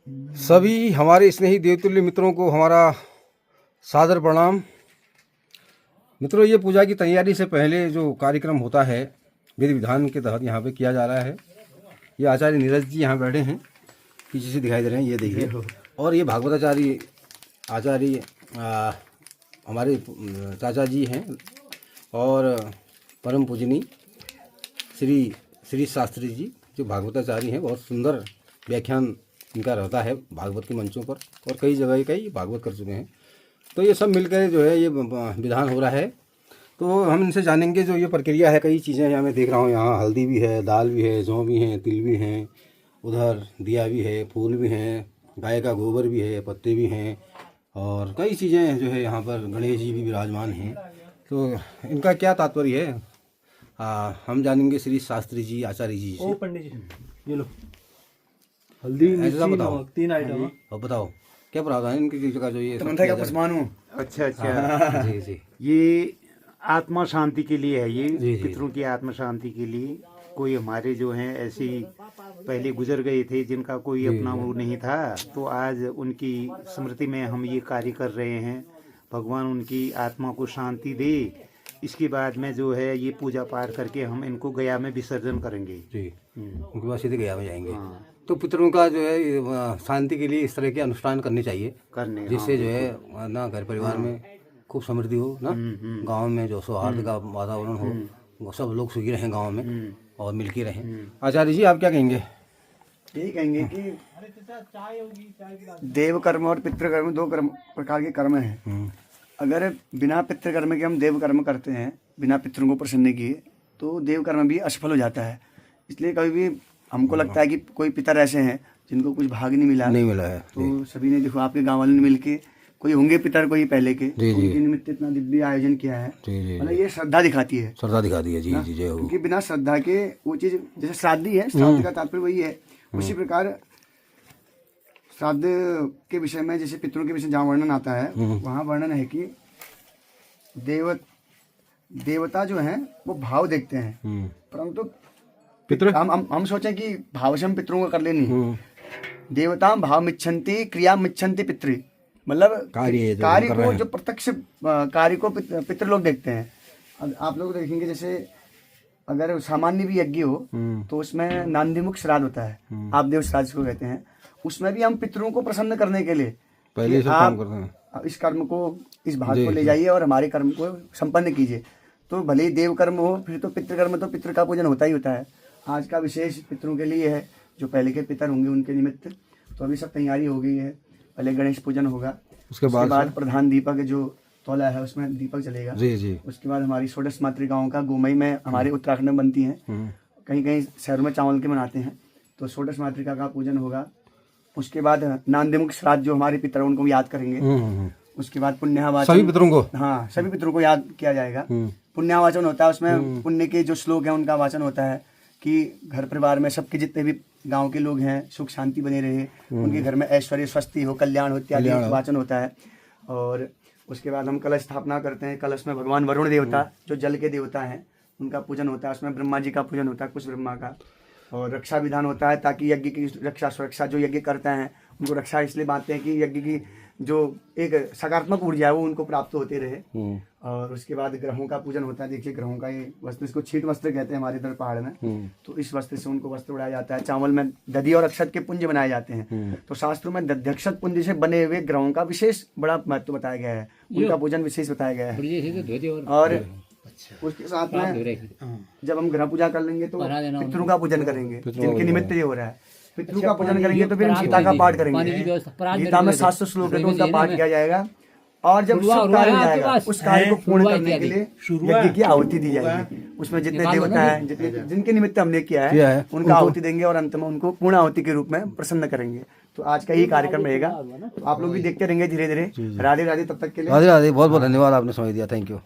सभी हमारे स्नेही देवतुल्य मित्रों को हमारा सादर प्रणाम। मित्रों, ये पूजा की तैयारी से पहले जो कार्यक्रम होता है विधि विधान के तहत यहाँ पे किया जा रहा है। ये आचार्य नीरज जी यहाँ बैठे हैं, पीछे से दिखाई दे रहे हैं, ये देखिए। और ये भागवताचार्य आचार्य हमारे चाचा जी हैं और परम पूजनी श्री शास्त्री जी जो भागवताचार्य हैं। बहुत सुंदर व्याख्यान इनका रहता है भागवत के मंचों पर, और कई जगह कई भागवत कर चुके हैं। तो ये सब मिलकर जो है ये विधान हो रहा है। तो हम इनसे जानेंगे जो ये प्रक्रिया है। कई चीज़ें यहाँ मैं देख रहा हूँ, यहाँ हल्दी भी है, दाल भी है, जौ भी हैं, तिल भी हैं, उधर दिया भी है, फूल भी हैं, गाय का गोबर भी है, पत्ते भी हैं, और कई चीज़ें जो है यहाँ पर गणेश जी भी विराजमान हैं। तो इनका क्या तात्पर्य है हम जानेंगे श्री शास्त्री जी आचार्य जी से। ओ पंडित जी, ये लो हल्दी ऐसा बताओ, 3 आइटम। अब बताओ क्या प्रावधान है इनकी जगह जो ये का कुछ मानू। अच्छा जी जी। ये आत्मा शांति के लिए है। ये जी। पितरों की आत्मा शांति के लिए। कोई हमारे जो हैं ऐसे पहले गुजर गए थे जिनका कोई अपना वो नहीं था, तो आज उनकी स्मृति में हम ये कार्य कर रहे हैं। भगवान उनकी आत्मा को शांति दे। इसके बाद में जो है ये पूजा पाठ करके हम इनको गया में विसर्जन करेंगे जी। उनके बाद सीधे गया में जाएंगे। हाँ। तो पितरों का जो है शांति के लिए इस तरह के अनुष्ठान करने चाहिए, जिससे जो है ना घर परिवार में खूब समृद्धि हो ना, गांव में जो सौहार्द का वातावरण हो, वो सब लोग सुखी रहें गांव में और मिलके रहें। आचार्य जी आप क्या कहेंगे? यही कहेंगे कि देव कर्म और पितृ कर्म 2 प्रकार के कर्म हैं। अगर बिना पितृ कर्म के हम देव कर्म करते हैं, बिना पितरों को प्रसन्न किए, तो देव कर्म भी असफल हो जाता है। इसलिए कभी भी हमको लगता है कि कोई पितर ऐसे हैं जिनको कुछ भाग नहीं मिला है, तो सभी ने देखो आपके गांव वालों ने मिलके, कोई होंगे पितर कोई पहले के, उनके निमित्त इतना दिव्य आयोजन किया है। मतलब ये श्रद्धा दिखाती है। जी जी जय हो। क्योंकि बिना श्रद्धा के वो चीज, जैसे श्राद्धी है, श्राद्ध का तात्पर्य वही है। उसी प्रकार श्राद्ध के विषय में, जैसे पितरों के विषय जहाँ वर्णन आता है, वहाँ वर्णन है कि देवता जो हैं वो भाव देखते हैं, परंतु पितृ हम सोचें कि भाव से हम पितरों को कर लेनी। देवता भाव मिच्छन्ति क्रिया मिच्छन्ति पितृ, मतलब कार्य को, जो प्रत्यक्ष कार्य को पितृ लोग देखते हैं। अब आप लोग देखेंगे, जैसे अगर सामान्य भी यज्ञ हो तो उसमें नांदीमुख श्राद्ध होता है, आप देव श्राद्ध को कहते हैं। उसमें भी हम पितरों को प्रसन्न करने के लिए पहले से काम करते हैं, इस कर्म को, इस भाग को ले जाइए और हमारे कर्म को संपन्न कीजिए। तो भले ही देव कर्म हो, फिर तो पितृकर्म, तो पितृ का पूजन होता ही होता है। आज का विशेष पितरों के लिए है, जो पहले के पितर होंगे उनके निमित्त। तो अभी सब तैयारी हो गई है। पहले गणेश पूजन होगा, उसके बाद प्रधान दीपक जो तौला है उसमें दीपक जलेगा। जी। उसके बाद हमारी षोडश मातृकाओं का गोमई में, हमारे उत्तराखंड में बनती हैं, कहीं कहीं शहरों में चावल के बनाते हैं, तो षोडश मातृका का पूजन होगा। उसके बाद नांदीमुख श्राद्ध, जो हमारे पितर उनको याद करेंगे। उसके बाद पुण्यावाचन, सभी पितरों को, हाँ सभी पितरों को याद किया जाएगा। पुण्यावाचन होता है, उसमें पुण्य के जो श्लोक हैं उनका वाचन होता है कि घर परिवार में सबके जितने भी गांव के लोग हैं सुख शांति बने रहे, उनके घर में ऐश्वर्य स्वस्ति हो, कल्याण हो, इत्यादि वाचन होता है। और उसके बाद हम कलश स्थापना करते हैं। कलश में भगवान वरुण देवता जो जल के देवता हैं उनका पूजन होता है। उसमें ब्रह्मा जी का पूजन होता है, कुछ ब्रह्मा का। और रक्षा विधान होता है, ताकि यज्ञ की रक्षा सुरक्षा, जो यज्ञ करते हैं उनको रक्षा इसलिए बांटते हैं कि यज्ञ की जो एक सकारात्मक ऊर्जा है वो उनको प्राप्त होते रहे। और उसके बाद ग्रहों का पूजन होता है। देखिए ग्रहों का ये वस्त्र, इसको छीट वस्त्र कहते हैं हमारे इधर पहाड़ में। तो इस वस्त्र से उनको वस्त्र उड़ाया जाता है। चावल में दधि और अक्षत के पुंज बनाए जाते हैं। तो शास्त्रों में दध्यक्षत पुंज से बने हुए ग्रहों का विशेष बड़ा महत्व बताया गया है, उनका पूजन विशेष बताया गया है। और उसके साथ में जब हम ग्रह पूजा कर लेंगे तो पितरों का पूजन करेंगे, जिनके निमित्त ये हो रहा है। पितरों का पूजन करेंगे तो फिर हम गीता का पाठ करेंगे। गीता में 700 श्लोक है, तो उनका पाठ किया जाएगा। और जब सब कार्य हो जाएगा, उस कार्य को पूर्ण करने के लिए यज्ञ की आहुति दी जाएगी। उसमें जितने देवता हैं, जिनके निमित्त हमने किया है, उनका आहुति देंगे और अंत में उनको पूर्ण आहुति के रूप में प्रसन्न करेंगे। तो आज का ये कार्यक्रम रहेगा, तो आप लोग भी देखते रहेंगे धीरे धीरे। राधे राधे। तब तक के लिए राधे राधे। बहुत बहुत धन्यवाद, आपने समय दिया, थैंक यू।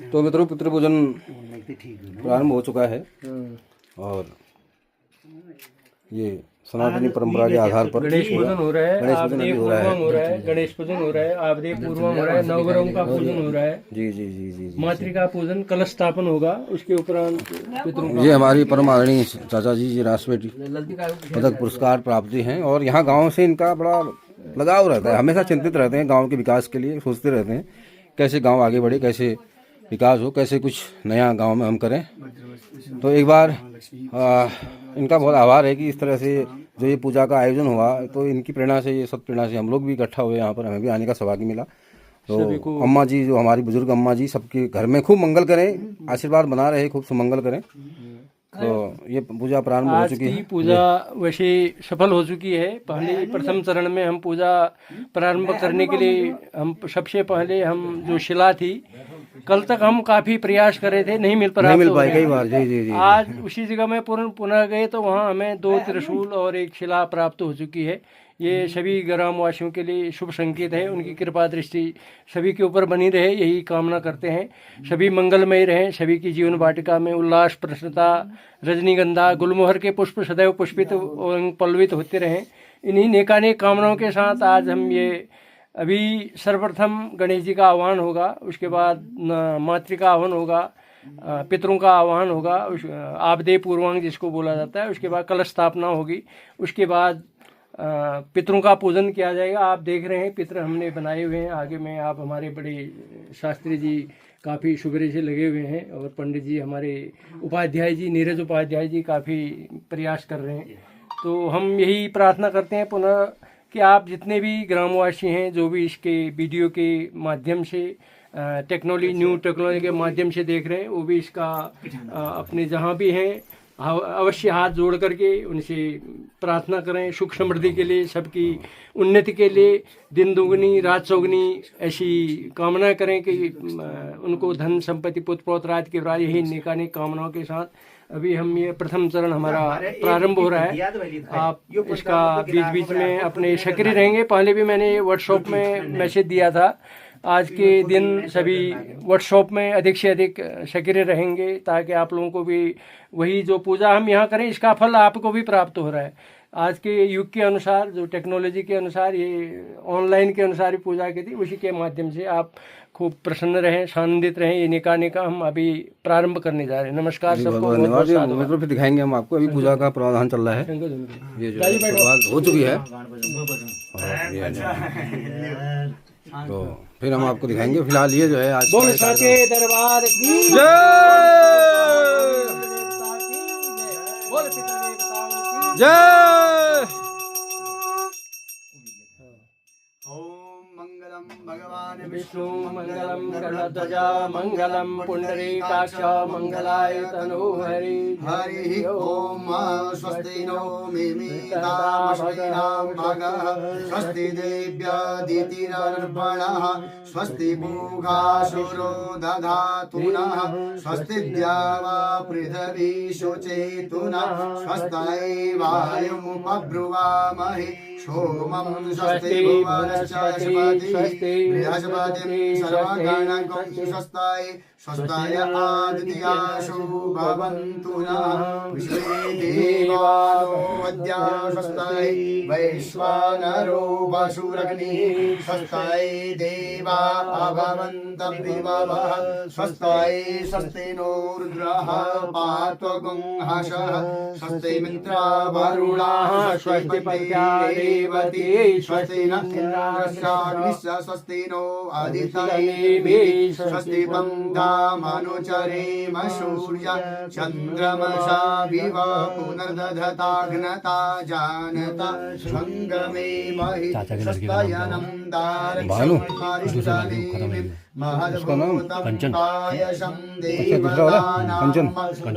तो मित्रों, पितृ पूजन प्रारंभ हो चुका है और ये सनातनी परंपरा के आधार पर गणेश पूजन हो रहा है, गणेश पूजन आपदेव अभी हो रहा है। पूर्वम हो रहा है, गणेश पूजन हो रहा है, आपदेव पूर्वम हो रहा है, नवग्रहों का पूजन हो रहा है, जी जी जी जी जी। मातृका पूजन, कलश स्थापन होगा, उसके उपरांत पितरों ये हमारी परम आदरणीय चाचा जी राष्ट्रपति पदक पुरस्कार प्राप्ति हैं और यहाँ गांव से इनका बड़ा लगाव रहता है, हमेशा चिंतित रहते हैं गांव के विकास के लिए, सोचते रहते हैं कैसे गांव आगे बढ़े, कैसे विकास हो, कैसे कुछ नया गांव में हम करें। तो एक बार इनका बहुत आभार है कि इस तरह से जो ये पूजा का आयोजन हुआ तो इनकी प्रेरणा से, ये सत प्रेरणा से हम लोग भी इकट्ठा हुए यहाँ पर, हमें भी आने का सौभाग्य मिला। तो अम्मा जी, जो हमारी बुजुर्ग अम्मा जी, सबके घर में खूब मंगल करें, आशीर्वाद बना रहे, खूब सुमंगल करें। तो ये पूजा प्रारंभ हो आज चुकी की है। पूजा वैसे सफल हो चुकी है। पहले प्रथम चरण में हम पूजा प्रारंभ करने के लिए हम सबसे पहले हम जो शिला थी, कल तक हम काफी प्रयास कर रहे थे, नहीं मिल पाई कई बार। जी जी जी। आज उसी जगह में पुनः गए तो वहाँ हमें 2 त्रिशूल और 1 शिला प्राप्त हो चुकी है। ये सभी ग्रामवासियों के लिए शुभ संकेत है, उनकी कृपा दृष्टि सभी के ऊपर बनी रहे, यही कामना करते हैं। सभी मंगलमय रहें, सभी की जीवन वाटिका में उल्लास, प्रसन्नता, रजनीगंधा, गुलमोहर के पुष्प सदैव पुष्पित और पल्लवित होते रहें। इन्हीं नेकानेक कामनाओं के साथ आज हम ये अभी सर्वप्रथम गणेश जी का आह्वान होगा, उसके बाद मातृका आह्वान होगा, पितरों का आह्वान होगा, आपदेव पूर्वांग जिसको बोला जाता है, उसके बाद कलश स्थापना होगी, उसके बाद पितरों का पूजन किया जाएगा। आप देख रहे हैं पितर हमने बनाए हुए हैं, आगे में आप हमारे बड़े शास्त्री जी काफ़ी सुबह से लगे हुए हैं और पंडित जी हमारे उपाध्याय जी, नीरज उपाध्याय जी काफ़ी प्रयास कर रहे हैं। तो हम यही प्रार्थना करते हैं पुनः कि आप जितने भी ग्रामवासी हैं, जो भी इसके वीडियो के माध्यम से न्यू टेक्नोलॉजी के माध्यम से देख रहे हैं, वो भी इसका अपने जहाँ भी हैं अवश्य हाथ जोड़ करके उनसे प्रार्थना करें सुख समृद्धि के लिए, सबकी उन्नति के लिए, दिन दुगनी रात चौगनी ऐसी कामना करें कि उनको धन संपत्ति पुत्र पौत्र राज के राज, यही नेकानेक कामनाओं के साथ अभी हम ये प्रथम चरण हमारा प्रारंभ हो रहा है। आप इसका बीच बीच में अपने सक्रिय रहेंगे। पहले भी मैंने व्हाट्सएप में मैसेज दिया था, आज के दिन सभी व्हाट्सएप में अधिक से अधिक सक्रिय रहेंगे ताकि आप लोगों को भी वही जो पूजा हम यहाँ करें इसका फल आपको भी प्राप्त हो रहा है। आज के युग के अनुसार, जो टेक्नोलॉजी के अनुसार, ये ऑनलाइन के अनुसार ही पूजा की थी, उसी के माध्यम से आप खूब प्रसन्न रहें, आनंदित रहें। ये नेका हम अभी प्रारंभ करने जा रहे हैं। नमस्कार सबको, धन्यवाद। मित्रों फिर दिखाएंगे हम आपको, अभी पूजा का प्रावधान चल रहा है, ये जो शुरुआत हो चुकी है तो फिर हम आपको दिखाएंगे। फिलहाल ये जो है आज बोल सके दरबार की जय, बोल पितृदेवताओं की जय। मंगलम भगवान विष्णु मंगलम गणध्वजा मंगलम पुंडरीकाक्ष मंगलाय तनोहरि हरि ओम स्वस्ति नो मिमितामश्विनां भगः स्वस्ति देव्यादितिरर्पणः स्वस्ति पूगासुरो दधातु नः स्वस्ति द्यावा पृथिवी शुचेतुनः स्वस्ति वायुमुपब्रुवामहे सोमं स्वस्ति भुवनश्चस्पति बृहस्पतिं सर्वगणकं स्वस्ति स्वस्ताय आदित्यासु भवन्तु नः विश्वे देवानो वद्या स्वस्ति वैश्वानरो वसुरग्निः स्वस्ति देवा भवन्त विभवः स्वस्ति स्वस्ति नो रुद्रः पात्वगुंहसः स्वस्ति मित्रा वरुणाः स्वस्ति पत्या रेवती स्वस्ति नक्षत्राग्निश्च स्वस्ति नो आदित्येभिः स्वस्ति बन्धा मनुचरेम सूर्य चंद्रमसा विव पुनर्दधताग्नता जानता संगमे महि स्वस्तायनं दारक्षमारिष्टानि महद्भूतं पायसं देवतानां दशकं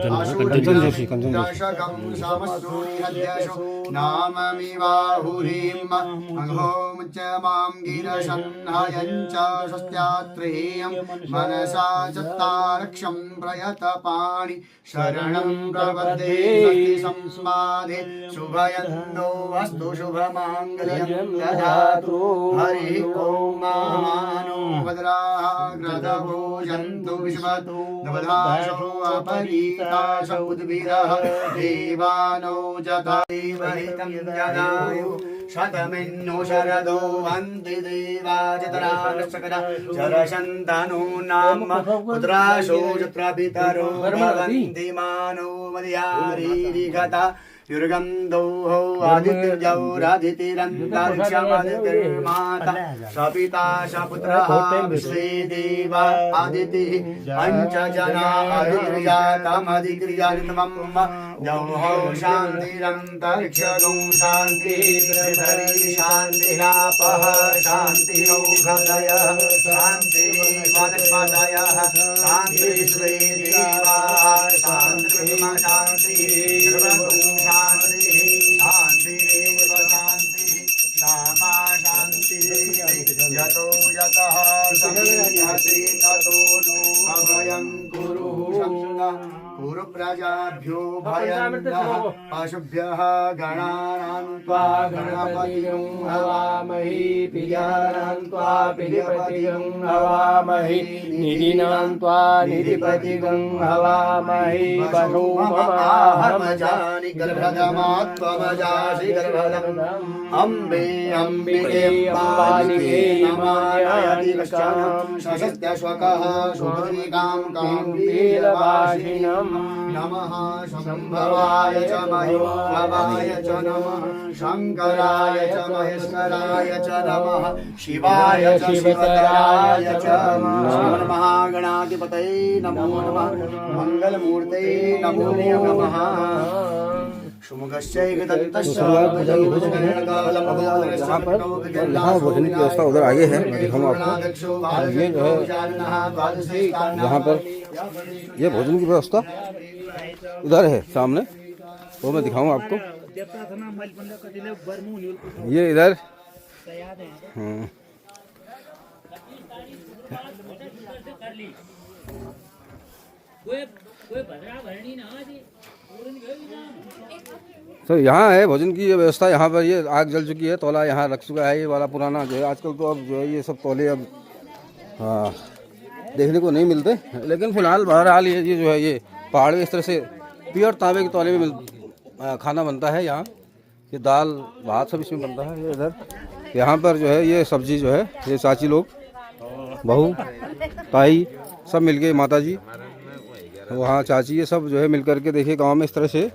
समस्तुनिहत्यशो नाममिवाहुः पुरीम् अघों च मां गिरशन्हयं च स्वस्त्यात्रेयं मनसा चत्तारक्षं प्रयतपाणि शरणं प्रपद्ये सतिसंस्मादे शुभयन्नो अस्तु शुभमाङ्गल्यं ददातु हरिः ॐ मानो भद्राः ग्रदभोजन्तु विश्वतो नवधाशो अपरीताश उद्भिदः देवानो जतादेवहितं जगायु शतमिन्नो शरदो अन्ति देवाजतरानशकरा शरशन्तनो नाम पुत्राशो जत्र पितरो भवन्ति मानो मर्यारीरिघता युर्गन्धो आदित्यजौरादितिरन्तरिक्षमदितिर्माता सपिता सपुत्रः विश्वे देवा आदितिः पञ्चजना आदित्रिजातमधिक्रियानितमं जौहौ शान्तिरन्तरिक्षगौ शान्तिः पृथिवी शान्तिरापः शान्तिरौषधयः शान्तिः वनस्पतयः शान्तिः स्वे देवा शान्तिः शान्तिः शांति शांतिरेव शांति श्यामा शांति यतो यतः समीहसि ततो नो अभयं कुरु शङ्कः कुरु प्रजाभ्यो भयं नः पशुभ्यः गणानां त्वा गणपतिं हवामहे पियानां त्वा पियपतिं हवामहे निधिनां त्वा निधिपतिं हवामहे वनो ममाहमजानि गर्भदमात्वमजासि गर्भदम् अम्बे अम्बिके अम्बालिके नमायदिवश्चानं सशस्त्यश्वकः सुभद्रिकां काम्बीरवासिनम् नमः शम्भवाय च महेश्वराय च नमः शङ्कराय च महेश्वराय च नमः शिवाय च शिवतराय च नमः महागणाधिपतये नमो नमः मंगलमूर्ते नमो नमः यहाँ भोजन की व्यवस्था उधर आगे है, दिखाऊंगा आपको। ये जो है यहाँ पर ये भोजन की व्यवस्था इधर है सामने, वो मैं दिखाऊंगा आपको। ये इधर तो यहाँ है भोजन की व्यवस्था। यहाँ पर ये आग जल चुकी है, तौला यहाँ रख चुका है। ये वाला पुराना जो है, आजकल तो अब जो है ये सब तौले अब देखने को नहीं मिलते, लेकिन फिलहाल बहरहाल ये जो है ये पहाड़ में इस तरह से प्योर तांबे के तौले में खाना बनता है। यहाँ ये दाल भात सब इसमें बनता है। ये इधर यहाँ पर जो है ये सब्जी जो है ये चाची लोग, बहू, ताई सब मिलके, माता जी, वहाँ चाची, ये सब जो है मिल करके देखिए गांव में इस तरह से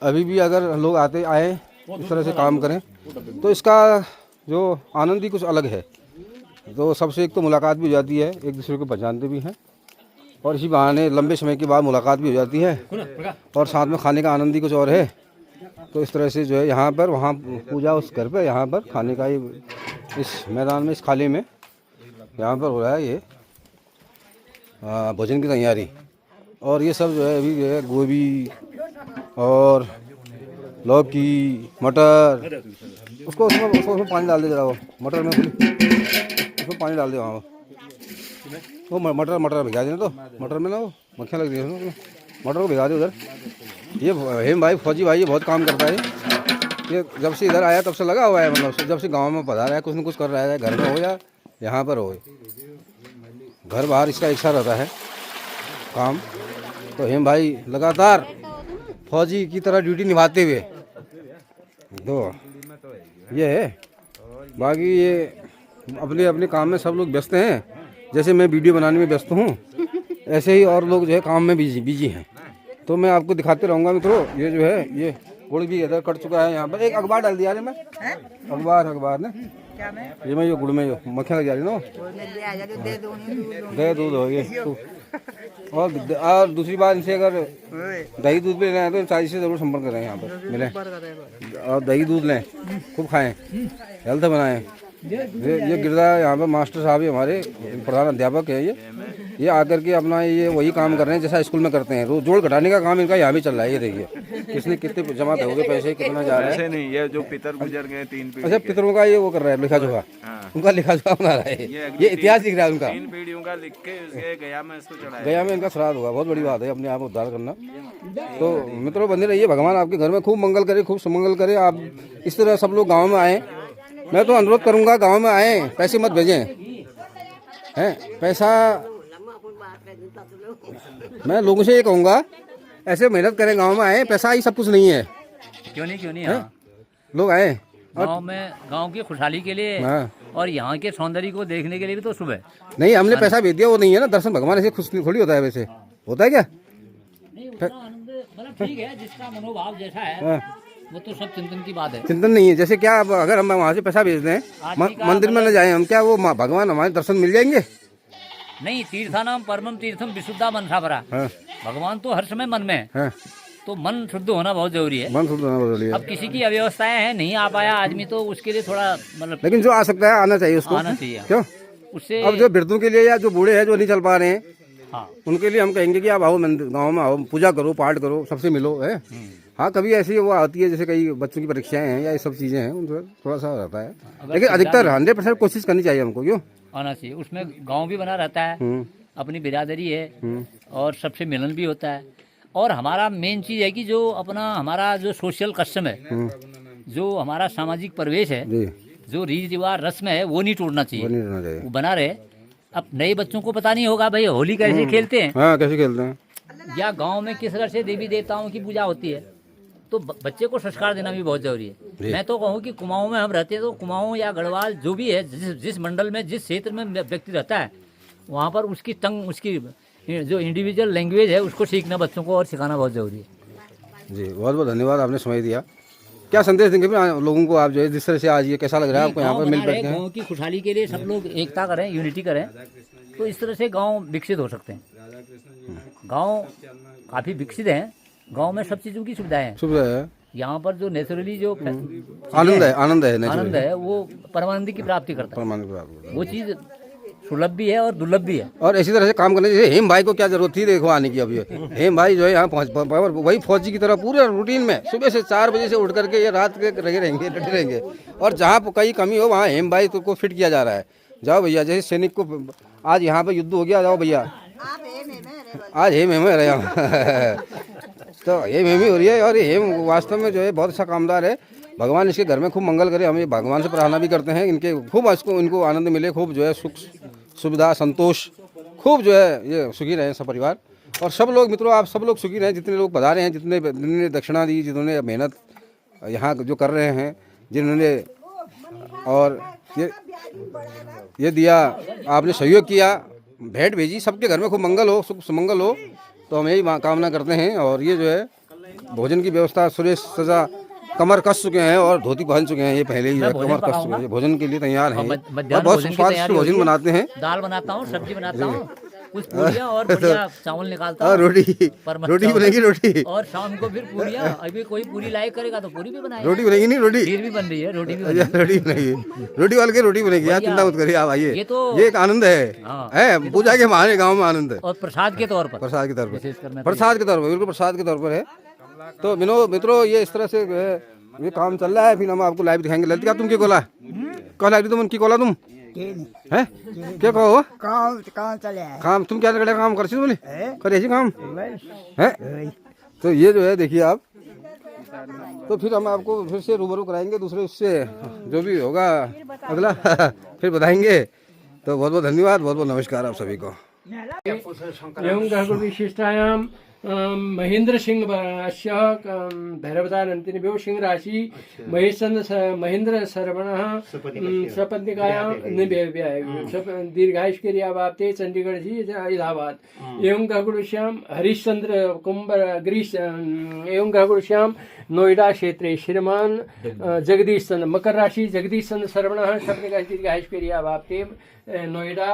अभी भी अगर लोग आए इस तरह से काम करें तो इसका जो आनंद ही कुछ अलग है। तो सबसे एक तो मुलाकात भी हो जाती है, एक दूसरे को पहचानते भी हैं, और इसी बहाने लंबे समय के बाद मुलाकात भी हो जाती है, और साथ में खाने का आनंद ही कुछ और है। तो इस तरह से जो है यहाँ पर, वहाँ पूजा उस घर पे, यहाँ पर खाने का ही इस मैदान में, इस खाली में यहाँ पर हो रहा है ये भोजन की तैयारी। और ये सब जो है अभी जो है गोभी और लौकी, मटर, उसको उसमें पानी डाल दे जरा, वो मटर में उसमें पानी डाल दे, वहाँ वो मटर भिगा देना। तो मटर में ना वो मक्खियाँ लग रही है, मटर को भिगा दे उधर। ये हेम भाई, फौजी भाई, ये बहुत काम करता है। ये जब से इधर आया तब से लगा हुआ है, मतलब जब से गांव में पधारा है कुछ न कुछ कर रहा है, घर में हो या यहाँ पर हो, घर बाहर इसका एक सा रहता है काम। तो हेम भाई लगातार फौजी की तरह ड्यूटी निभाते हुए, तो ये है। बाकी ये अपने अपने काम में सब लोग व्यस्त हैं। जैसे मैं वीडियो बनाने में व्यस्त हूँ, ऐसे ही और लोग जो है काम में बिजी हैं। तो मैं आपको दिखाते रहूँगा मित्रों। ये जो है ये गुड़ भी इधर कट चुका है। यहाँ पर एक अखबार डाल दिया मैं, अखबार ने ये मैं, ये गुड़ में जो मक्खियाँ लग जा रही ना, दे दूध हो गए। और दूसरी बात, इनसे अगर दही दूध भी लेना है तो चाची से ज़रूर संपर्क करें, यहाँ पर मिलें और दही दूध लें, खूब खाएं, हेल्थ बनाएं। ये गिरदा यहाँ पर मास्टर साहब ही हमारे प्रधान अध्यापक है। ये आकर के अपना ये वही काम कर रहे हैं जैसा स्कूल में करते हैं। रोज जोड़ घटाने का काम इनका यहाँ भी चल रहा है। ये देखिए किसने कितने जमा हो गए पैसे, कितना जा रहा है। ऐसे नहीं, ये जो पितर गुजर गए 3 पीढ़ी अच्छा, पितरों का ये वो कर रहा है लिखा जोखा, उनका लिखा जोखा बना रहा है। ये इतिहास लिख रहा है उनका। 3 पीढ़ियों का लिख के उसके गया में इसको चढ़ाया। गया में इनका श्राद्ध होगा। बहुत बड़ी बात है अपने आप को उद्धार करना। तो मित्रों बने रहिए, भगवान आपके घर में खूब मंगल करे, खूब सुमंगल करे। आप इस तरह सब लोग गाँव में आए। मैं तो अनुरोध करूंगा गाँव में आए, पैसे मत भेजें हैं। पैसा मैं लोगों से ये कहूँगा ऐसे मेहनत करें, गांव में आए। पैसा ही सब कुछ नहीं है। क्यों नहीं हाँ। लोग आए गांव में, गांव की खुशहाली के लिए और यहाँ के सौंदर्य को देखने के लिए भी तो सुबह नहीं हमने पैसा भेज दिया, वो नहीं है ना दर्शन। भगवान ऐसे खुश थोड़ी होता है, वैसे होता है क्या? नहीं उतना आनंद, मतलब ठीक है, जिसका मनोभाव जैसा है वो तो सब चिंतन की बात है। चिंतन नहीं है। जैसे क्या अब अगर हम वहाँ से पैसा भेज दें, मंदिर में न जाए हम, क्या वो भगवान हमारे दर्शन मिल जाएंगे? नहीं, तीर्थानाम परमम तीर्थम विशुद्धा मनसा भरा। भगवान तो हर समय मन में है। तो मन शुद्ध होना बहुत जरूरी है। मन शुद्ध होना बहुत जरूरी है। अब किसी की अव्यवस्थाएं हैं, नहीं आ पाया आदमी, तो उसके लिए थोड़ा मतलब, लेकिन जो आ सकता है आना चाहिए उसको, आना चाहिए। क्यों? उससे अब जो वृद्धों के लिए या जो बूढ़े हैं जो नहीं चल पा रहे हैं, हाँ, उनके लिए हम कहेंगे कि आप आओ मंदिर, गाँव में आओ, पूजा करो, पाठ करो, सबसे मिलो है। हाँ कभी ऐसी वो आती है जैसे कई बच्चों की परीक्षाएं हैं या ये सब चीजें हैं, उनका थोड़ा सा रहता है। लेकिन अधिकतर 100% कोशिश करनी चाहिए हमको। क्यों आना चाहिए। उसमें गांव भी बना रहता है, अपनी बिरादरी है और सबसे मिलन भी होता है। और हमारा मेन चीज है कि जो अपना हमारा जो सोशल कस्टम है, जो हमारा सामाजिक परिवेश है, जो रीति रिवाज रस्म है, वो नहीं टूटना चाहिए, वो बना रहे। अब नए बच्चों को पता नहीं होगा भाई होली कैसे खेलते हैं, हाँ कैसे खेलते हैं, या गांव में किस तरह से देवी देवताओं की पूजा होती है। तो बच्चे को संस्कार देना भी बहुत जरूरी है। मैं तो कहूँ कि कुमाऊं में हम रहते हैं, तो कुमाऊं या गढ़वाल जो भी है, जिस मंडल में, जिस क्षेत्र में व्यक्ति रहता है, वहाँ पर उसकी टंग, उसकी जो इंडिविजुअल लैंग्वेज है, उसको सीखना बच्चों को और सिखाना बहुत जरूरी है। जी बहुत बहुत धन्यवाद, आपने समय दिया। क्या संदेश देंगे फिर लोगों को आप जो है जिस तरह से आज ये कैसा लग रहा है आपको यहाँ पर मिल बैठे हैं? गाँव की खुशहाली के लिए सब लोग एकता करें, यूनिटी करें, तो इस तरह से गाँव विकसित हो सकते हैं। गाँव काफ़ी विकसित हैं, गाँव में सब चीज़ों की सुविधाएं हैं। सुविधा है यहाँ पर जो नेचुरली जो आनंद है वो परमानंद की प्राप्ति करता है। परमानंद वो चीज़ सुलभ भी है और दुर्लभ भी है। और इसी तरह से काम करने, जैसे हेम भाई को क्या जरूरत थी देखो आने की। अभी हेम भाई जो है यहाँ पहुँच, वही फौजी की तरह पूरे रूटीन में सुबह से 4 बजे से उठ करके ये रात के लगे रहेंगे, डटे रहेंगे। और जहाँ कहीं कमी हो वहाँ हेम भाई को फिट किया जा रहा है। जाओ भैया, जैसे सैनिक को आज यहाँ पे युद्ध हो गया, जाओ भैया आज हेम हेम रहे हम तो हेम हेम ही हो रही है। और हेम वास्तव में जो है बहुत अच्छा कामदार है। भगवान इसके घर में खूब मंगल करे। हम ये भगवान से प्रार्थना भी करते हैं इनके खूब इनको आनंद मिले, खूब जो है सुख सुविधा संतोष, खूब जो है ये सुखी रहे सब परिवार। और सब लोग मित्रों, आप सब लोग सुखी रहें, जितने लोग पधारे हैं, जितने दक्षिणा दी, जिन्होंने मेहनत यहाँ जो कर रहे हैं, जिन्होंने और ये दिया, आपने सहयोग किया, भेंट भेजी, सबके घर में खूब मंगल हो, सुख सुमंगल हो। तो हम यही कामना करते हैं। और ये जो है भोजन की व्यवस्था, सुरेश सजा कमर कस चुके हैं और धोती पहन चुके हैं, ये पहले ही कमर कस चुके हैं, भोजन के लिए तैयार हैं। और बहुत स्वादिष्ट भोजन बनाते हैं। दाल बनाता हूँ, सब्जी बनाता हूँ, कुछ पूरियाँ और बढ़िया चावल निकालता हूँ, रोटी बनेगी, रोटी और शाम को फिर पूरियाँ। अभी कोई पूरी लाइक करेगा तो पूरी भी बनाएगा। रोटी बनेगी नहीं, रोटी खीर भी बन रही है, रोटी भी रोटी बनेगी, रोटी वाले के रोटी बनेगी। यार चिंता मत करिए, आप आइए। ये एक आनंद है पूजा के हमारे गाँव में आनंद है। और प्रसाद के तौर पर, प्रसाद के तौर पर बिल्कुल प्रसाद के तौर पर है। तो मित्रों ये इस तरह से ये काम चल रहा है। फिर हम आपको लाइव दिखाएंगे। ललित, क्या तुम की कोला कल तुम उनकी कोला तुम है क्या कहो काम चले काम तुम क्या करे काम कर बोले करे काम है। तो ये जो है देखिए आप, तो फिर हम आपको फिर से रूबरू कराएंगे दूसरे उससे जो भी होगा अगला फिर बताएंगे। तो बहुत बहुत धन्यवाद, बहुत बहुत नमस्कार आप सभी को। एवं विशिष्टायाम महेंद्र सिंह भैरवतानंतिनिभ्यो सिंह राशि महेंद्र सर्वण सपत्निकायां दीर्घायुष्कर्यावाप्ते चंडीगढ़ जी इलाहाबाद। एवं गगुड़श्याम हरिश्चंद्र कुंबर ग्रीस एवं गगुड़श्याम नोएडा क्षेत्रे श्रीमान जगदीश चंद्र मकर राशि जगदीश चंद्र सर्वण सपत्निका दीर्घायुष्कर्यावाप्ते नोएडा।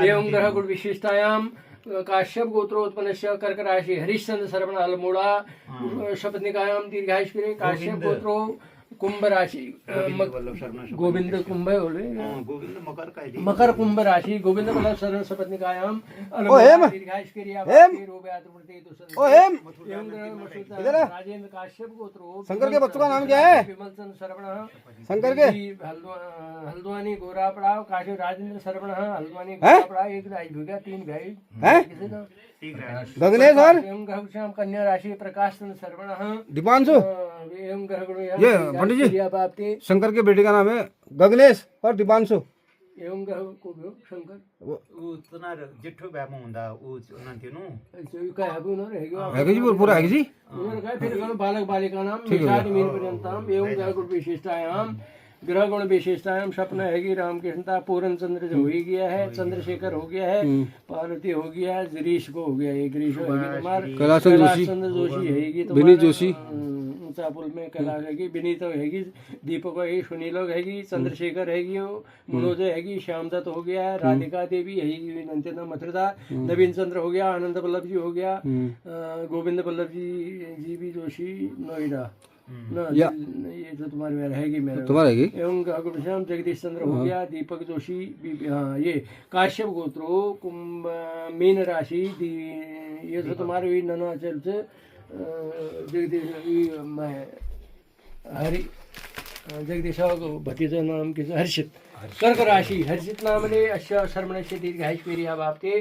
एवं ग्रह गुण विशिष्टायाम काश्यप गोत्रोत्पन्नस्य कर्क राशि हरिश्चंद्र सर्वण अल्मोड़ा शपथनिकायां दीर्घायुष्करे काश्यप गोत्रो कुंभ राशि गोविंद कुंभ है बोले गोविंद मकर का है। मकर कुंभ राशि गोविंद बल्लभ शरण सपत्निकायाम हेम! हेम! राजेंद्र काश्यप गोत्रो शंकर के बच्चों का नाम क्या है? विमल चंद्र शरवण शंकर के हल्द्वानी गोरा पड़ाव काश्यप राजेंद्र शरवण हल्द्वानी गोरा पड़ाव एक राज भूगा 3 भाई हैं? किसी का गगनेश और एवं ग्रह कन्या राशि प्रकाश चंद्र शरवण दीपांशु। एवं ग्रह ये पंडित जी बापते शंकर के बेटे का नाम है गगनेश और दीपांशु। एवं ग्रह को भी शंकर वो उतना जिठो बैमो हुंदा वो उन्नति नु ऐसे का है न रहेगा है जी पूरा है जी। उन्होंने कहा फिर बालक बालिका नाम निषाद मीन पर्यंतम एवं ग्रह गुण विशेषतायाम ग्रह गुण विशेषतायाम स्वप्न है कि रामकृष्णता पूरन चंद्र जो हो ही गया है चंद्रशेखर हो गया है पार्वती हो गया है गिरीश को हो गया है गिरीश होगी तुम्हारा कैलाश चंद्र जोशी हैगी विनीत जोशी। ऊंचा पुल में कैलाश हैगी विनीत हैगी दीपक हैगी सुनील हैगी चंद्रशेखर हैगी मनोज हैगी श्याम दत्त हो गया है राधिका देवी हैगी नंदना मथुरा नवीन चंद्र हो गया आनंद वल्लभ जी हो गया गोविंद वल्लभ जी भी जोशी नोएडा ना ये तो तुम्हारे में रहेगी मेरा तुम्हारा है एवं श्याम जगदीश चंद्र हो गया दीपक जोशी हाँ ये काश्यप गोत्रो कुंभ मीन राशि ये तो तुम्हारे भी ननाचल से जगदीश मैं हरि जगदीश भतीजा नाम के हर्षित कर्क राशि हर्षित नामने अश्य शर्मणस्य दीर्घायुष्वीर्या वाप्ते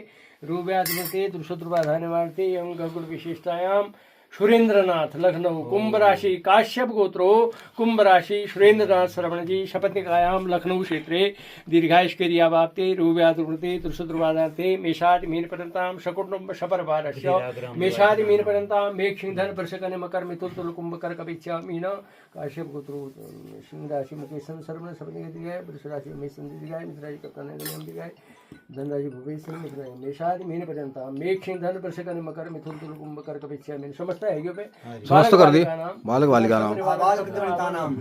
रूप्यात्मते दुर्शत्रुबाधानिवार्ते एवं गगुण विशिष्टायाम सुरेंद्रनाथ लखनऊ कुंभ राशि काश्यप गोत्रो कुंभ राशि सुरेंद्रनाथ श्रवण जी शपथनिकायाम लखनऊ क्षेत्रे दीर्घायुष्क्रिया वाप्ते रूव्याद्रुते तुर्षद्रुवादार्थे मेषादि मीन पर्यंताम शकुटुंब शपरभारस्य मेषादि मीन पर्यंताम मेघ सिंह वृषकने मकर मिथुन तुल कुंभ कर्क विच्छा मीन काश्यप गोत्रो सिंह राशि में सन सर्वण शपथ दिखाए वृष राशि में संधि दिखाए मित्र राशि कप्तान नियम दिखाए धन राशि भूपेश सिंह मित्र मेषादि मीन पर्यंताम मेघ सिंह वृषकने मकर मिथुन तुल कुंभ कर्क विच्छा मीन समस्त है समस्त कर दी बालक बालिका नाम आबाल वृद्धवनितानाम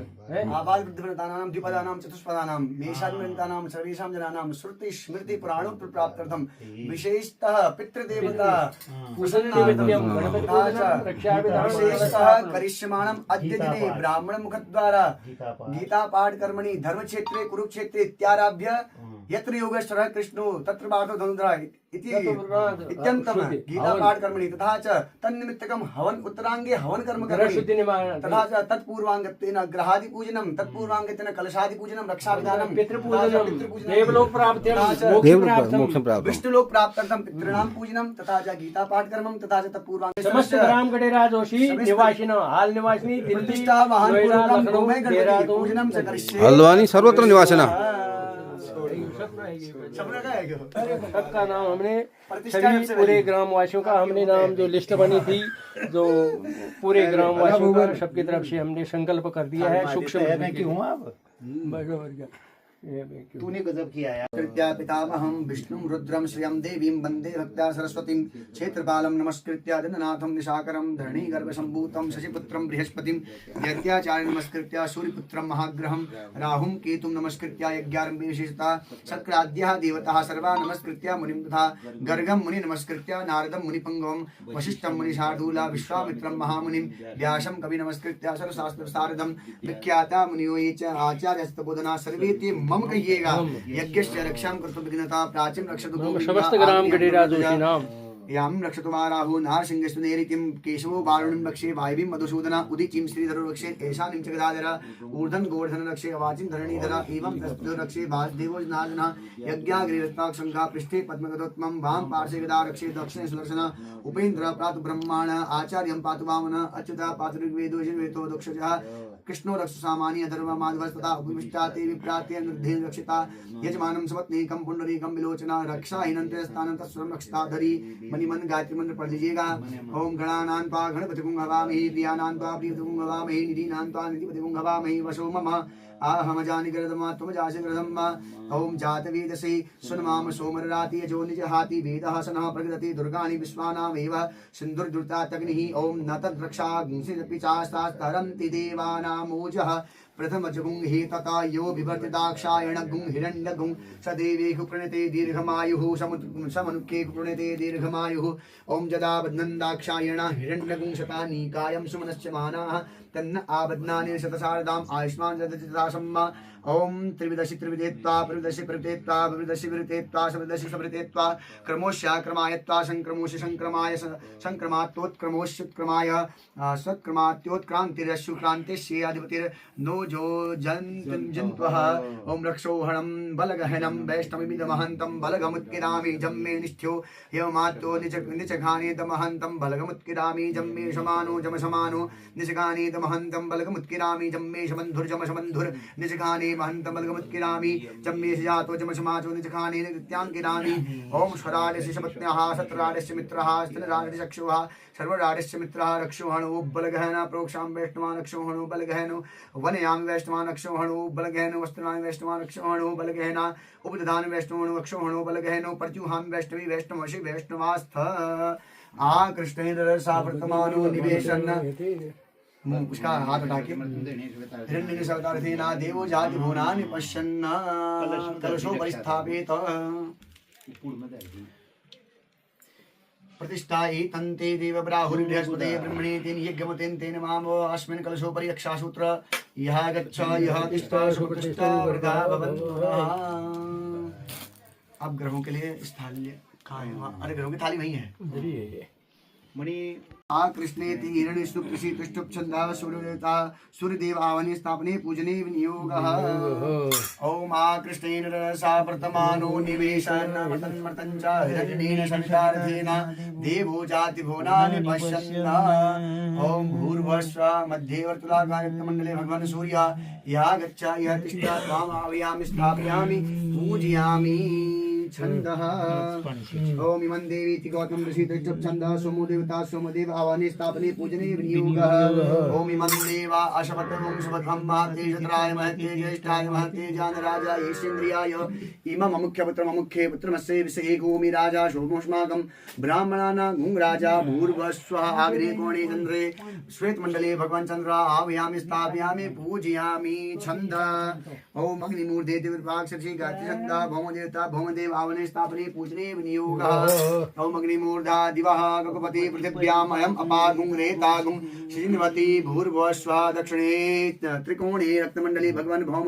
आबाल वृद्धवनितानाम द्विपदानाम चतुष्पदानाम मेषादिवनितानाम सर्वेषां जनानां श्रुति स्मृति पुराणों प्राप्त्यर्थम विशेषतः पितृदेवता विशेषतः करिष्यमाणम् अद्य दिने ब्राह्मण मुखद्वारा गीता पाठ कर्मणि धर्मक्षेत्रे कुरुक्षेत्रे इत्यारभ्य यत्र योगेश्वरः कृष्णो तत्र पार्थो धनुर्धरः इति इत्यन्तं गीता पाठ कर्मणि तथा च तन्निमित्तकं हवन उत्तरांगे हवन कर्म कर्मणि तथा च तत्पूर्वांगत्वेन ग्रहादि पूजनं तत्पूर्वांगत्वेन कलशादि पूजनं रक्षाविधानं पितृपूजनं देवलोक प्राप्त्यर्थं मोक्ष प्राप्त विष्णुलोक प्राप्त्यर्थं पितॄणां पूजनं तथा च गीता पाठ कर्मं तथा च तत्पूर्वांगे समस्त ग्राम गडेरा जोशी निवासिनो हाल निवासिनी दिल्ली प्रतिष्ठा महान नोएडा पूर्वकं लखनऊ गोमय गणपति देहरादून पूजनं च करिष्ये हल्द्वानी सर्वत्र निवासिना। सपना का है क्या सबका नाम हमने सभी पूरे ग्राम वासियों का हमने नाम जो लिस्ट बनी थी जो पूरे ग्राम वासियों का सबकी तरफ से हमने संकल्प कर दिया है सूक्ष्म मैं क्यों हूँ अब तूने गजब किया यार कृत्या पितामहं विष्णुं रुद्रं श्रियं देवीं वन्दे भक्त्या सरस्वतीं क्षेत्रपालं नमस्कृत्य दण्डनाथं निशाकरं धरणीगर्भसम्भूतं शशिपुत्रं बृहस्पतिं दैत्याचार्य नमस्कृत्य सूर्यपुत्रं महाग्रहं राहुं केतुं नमस्कृत्य यज्ञारम्भे विशेषतः शक्राद्याः देवताः सर्वा नमस्कृत्य मुनिं तथा गर्गं मुनि नमस्कृत्य नारदं मुनिपङ्गवं वसिष्ठं मुनिशार्दूला विश्वामित्रं महामुनिं व्यासं कवि नमस्कृत्य सर्वशास्त्रसारदं विख्याता मुनियो ये च आचार्यस्तबोधना सर्वे ते मम कहिएगा यज्ञस्य रक्षां कर्तुं विघ्नता प्राचीन रक्षतु समस्त ग्राम गडेरा जोशी नाम यां रक्षतुमाराहो नारसिंहस्तुनेरितिं केशवो वारुणिं रक्षे वायवीं मधुसूदना उदिचिं श्रीधरो रक्षे ऐशानिं च गदाधर ऊर्ध्वं गोवर्धन रक्षे अवाचिं धरणीधर एवं दशपदो रक्षे वासुदेवो जनार्दनः यज्ञाग्रेरस्ताक् शङ्खा पृष्ठे पद्मगदोत्तमं वां पार्श्वे गदा रक्षे दक्षिणे सुदर्शन उपेन्द्र पातु ब्रह्माण आचार्यं पातु वामन अच्युता पातु ऋग्वेदो यजुर्वेदो दक्षजः कृष्णो रक्षु सामान्य धर्म माधवस्तथा उपविष्टाते विप्राते अनुद्धेन रक्षिता यजमानं समत्नेकं पुंडरीकं विलोचना रक्षा हिनन्ते स्थानं तत्स्वरं रक्षता धरी मणिमन गायत्री मंत्र पढ़ लीजिएगा। ओम गणानां त्वा गणपतिं हवामहे प्रियानां त्वा प्रियपतिं हवामहे निधीनां त्वा निधिपतिं हवामहे वशो मम आहमजानि गरदमा त्वमजासि गरदम्मा ओम जातवेदसे सुनमाम सोमरराति यजो निजहाति वेदः सनः प्रगदति दुर्गाणि विश्वानामेव सिन्धुर्दुर्तातग्निः ओम न तद्रक्षा गुंसिरपि चास्तास्तरन्ति देवानामोजः प्रथम जगुं हि तथा यो विवर्ति दाक्षायण गुं हिरण्यगुं स देवेषु प्रणते दीर्घमायुः समनुखे प्रणते दीर्घमायुः ओम जदा बध्नं दाक्षायण हिरण्यगुं शतानीकायं सुमनश्चमानाः तन्न आबध्नानि शतसारदाम् आयुष्मान् जदचितासम्मा ओम त्रिविदशि त्रिविदेत्वा प्रविदशि प्रविदेत्वा विविदशि विरुतेत्वा सविदशि सवृतेत्वा क्रमोष्याक्रमायत्वा संक्रमोषि संक्रमाय संक्रमात्योत्क्रमोष्युत्क्रमाय सत्क्रमात्योत्क्रान्तिरश्युक्रान्तिश्येयाधिपतिर् नो जो जन्त्वः ओम रक्षोहणं बलगहनं वैष्णवमिदमहन्तं बलगमुत्किरामि जम्मे निष्ठ्यो हेमात्यो निचघाने दमहन्तं बलगमुत्किरामि जम्मे शमानो जमशमानो निचघाने दमहन्तं बलगमुत्किरामि जम्मे शमन्धुर् निचघाने महन्तं बलगमुत्किरामि जम्मे जातो जमशमाचो निचघाने नित्यांकिरामि ओम स्वराडस्य शपत्न्यः सत्राडस्य मित्रः स्थिरराडस्य चक्षुः सर्वराडस्य मित्रः रक्षोहणो बलगहना प्रोक्षां वैष्णवान् रक्षोहणो बलगहनो वनयामि वैष्णवान् रक्षोहणो बलगहनो वस्त्राणि वैष्णवान् रक्षोहणो बलगहना उपदधान वैष्णवो रक्षोहणो बलगहनो प्रत्युहामि वैष्णवी वैष्णवशि वैष्णवास्थ आ कृष्णेन्द्र सा वर्तमानो निवेशन उसका हाथ उठा के हिरण्यनिशवतारथेना देवो जाति भुवनानि पश्यन् कलशो परिस्थापित प्रतिष्ठायि तन्ते देव ब्राहुर्बृहस्पते ब्रह्मणे तेन यज्ञमतेन तेन मामो अस्मिन् कलशोपरि यक्षासूत्र यः गच्छ यः तिष्ठ सुप्रतिष्ठ वृथा भवन्तु। अब ग्रहों के लिए स्थाल्य कहाँ है वहाँ? अरे ग्रहों की थाली वही है मणि आ कृष्णेति हिरण्येषु कृषि तुष्टुप छन्दः सूर्यदेवता सूर्यदेव आवने स्थापने पूजने विनियोगः ओम आ कृष्णेन रसा वर्तमानो निवेशन मर्तन च हिरण्येन संसारथेन देवो जाति भुवनानि पश्यन् ओम भूर्भुवस्व मध्ये वर्तुलाकारमण्डले भगवान् सूर्य यः गच्छ यः तिष्ठ त्वाम् आवाहयामि स्थापयामि पूजयामि छन्दः ओम इमं देवीति गौतम ऋषि तृष्टुप छन्दः सोमो देवता सोमदेव आवाहने स्थापने पूजने विनियोगः ओम इमं देवा अशपथं सुभद्रं महते जत्राय महते ज्येष्ठाय महते जानराजा येषेन्द्रियाय इमं अमुख्य पुत्रमस्य विषये गोमि राजा शोभोष्माकं ब्राह्मणानां गुं राजा भूर्भुवस्वः आग्रे कोणे चन्द्रे श्वेतमण्डले भगवान् चन्द्र आवाहयामि स्थापयामि पूजयामि छन्दः ओम अग्निमूर्धे दिव्यवाक्शर्षि गायत्री छन्दः भौमदेवता भौमदेव आवने स्थापने पूजने विनियोगः ओम अग्निमूर्धा दिवः गगपति पृथिव्याम् अयम् अपागुं रेतागुं शिन्वती भूर्भुवस्वः दक्षिणे त्रिकोणे रक्तमण्डले भगवान् भौम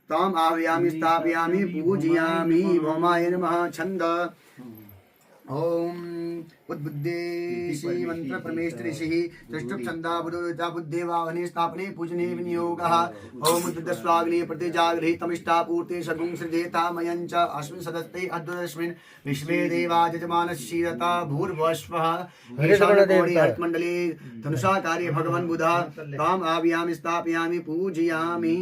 ताम् आवाहयामि स्थापयामि पूजयामि भौमाय नमः छन्दः ओम उद्बुद्धे श्री मंत्र परमेश ऋषि दृष्टुप छंदा बुद्धता बुद्धेवावने स्थापने पूजने विनियोगः ओम उद्बुद्धस्वाग्ने प्रतिजागृहि तमिष्टा पूर्ते सगुं सृजेता मयञ्च अस्मिन् सदस्ते अद्वदस्मिन् विश्वे देवा जजमानश्शीलता भूर्भुवस्वः ईशानकोणे अर्थमण्डले धनुषाकारे भगवान् बुधः ताम् आवाहयामि स्थापयामि पूजयामि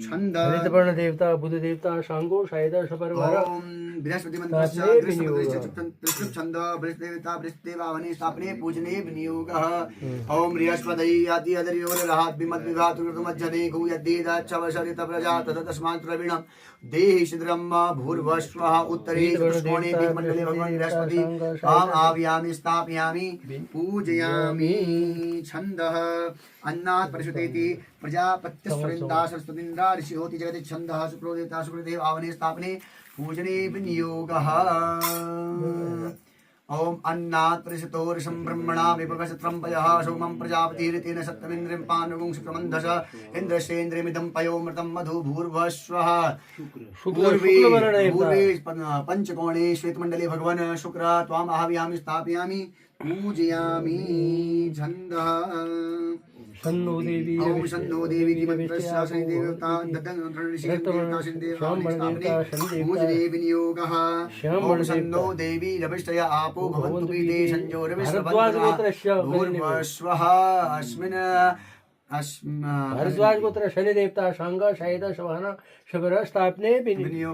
छन्दः हरितवर्ण देवता बुध देवता शांगो शायद शपरवर ओम बृहस्पति मंत्रस्य दृष्टुप छन्दः बृहस्पतिदेवता बृहस्पतिदेवावने स्थापने पूजने विनियोगः ओम बृहस्पति आदि अदर्योरहात् विमद्विघातुर्मज्जने गो यद्देदाच्छवशरित प्रजा तदस्मात् द्रविणं देहि शिद्रं भूर्भुवस्वः उत्तरे चतुष्कोणे दिक्मण्डले भगवान् बृहस्पति ताम् आवाहयामि स्थापयामि पूजयामि छन्दः अन्नात् परिषुतेति प्रजापत्यस्वरिन्दा सरस्वतीन्द्रा ऋषिहोति जगति छन्दः शुक्रोदेवता शुक्रदेव आवने स्थापने पूजने विनियोगः ओम अन्नात् परिषितोर्षं ब्रह्मणा विभवसत्रं पयः सोमं प्रजापतिरितेन सप्तमिन्द्रिं पानुगुं शुक्रमन्धस इन्द्रश्चेन्द्रियमिदं पयोमृतं मधु भूर्भुवस्वः पूर्वे पंचकोणे श्वेतमण्डले भगवान् शुक्र त्वाम् आवाहयामि स्थापयामि पूजयामि छन्दः शन्नो देवी ओम शन्नो देवी मंत्रस्य शनिदेवता ददन स्थापने पूजने विनियोगः ओम शन्नो देवी रविष्टय आपो भवन्तु पीते संजोरविश्ववन्तः भूर्भुवस्वः अस्मिन् भारद्वाज गोत्र शनि देवता शांग शायद शवाना शबर स्थापने यः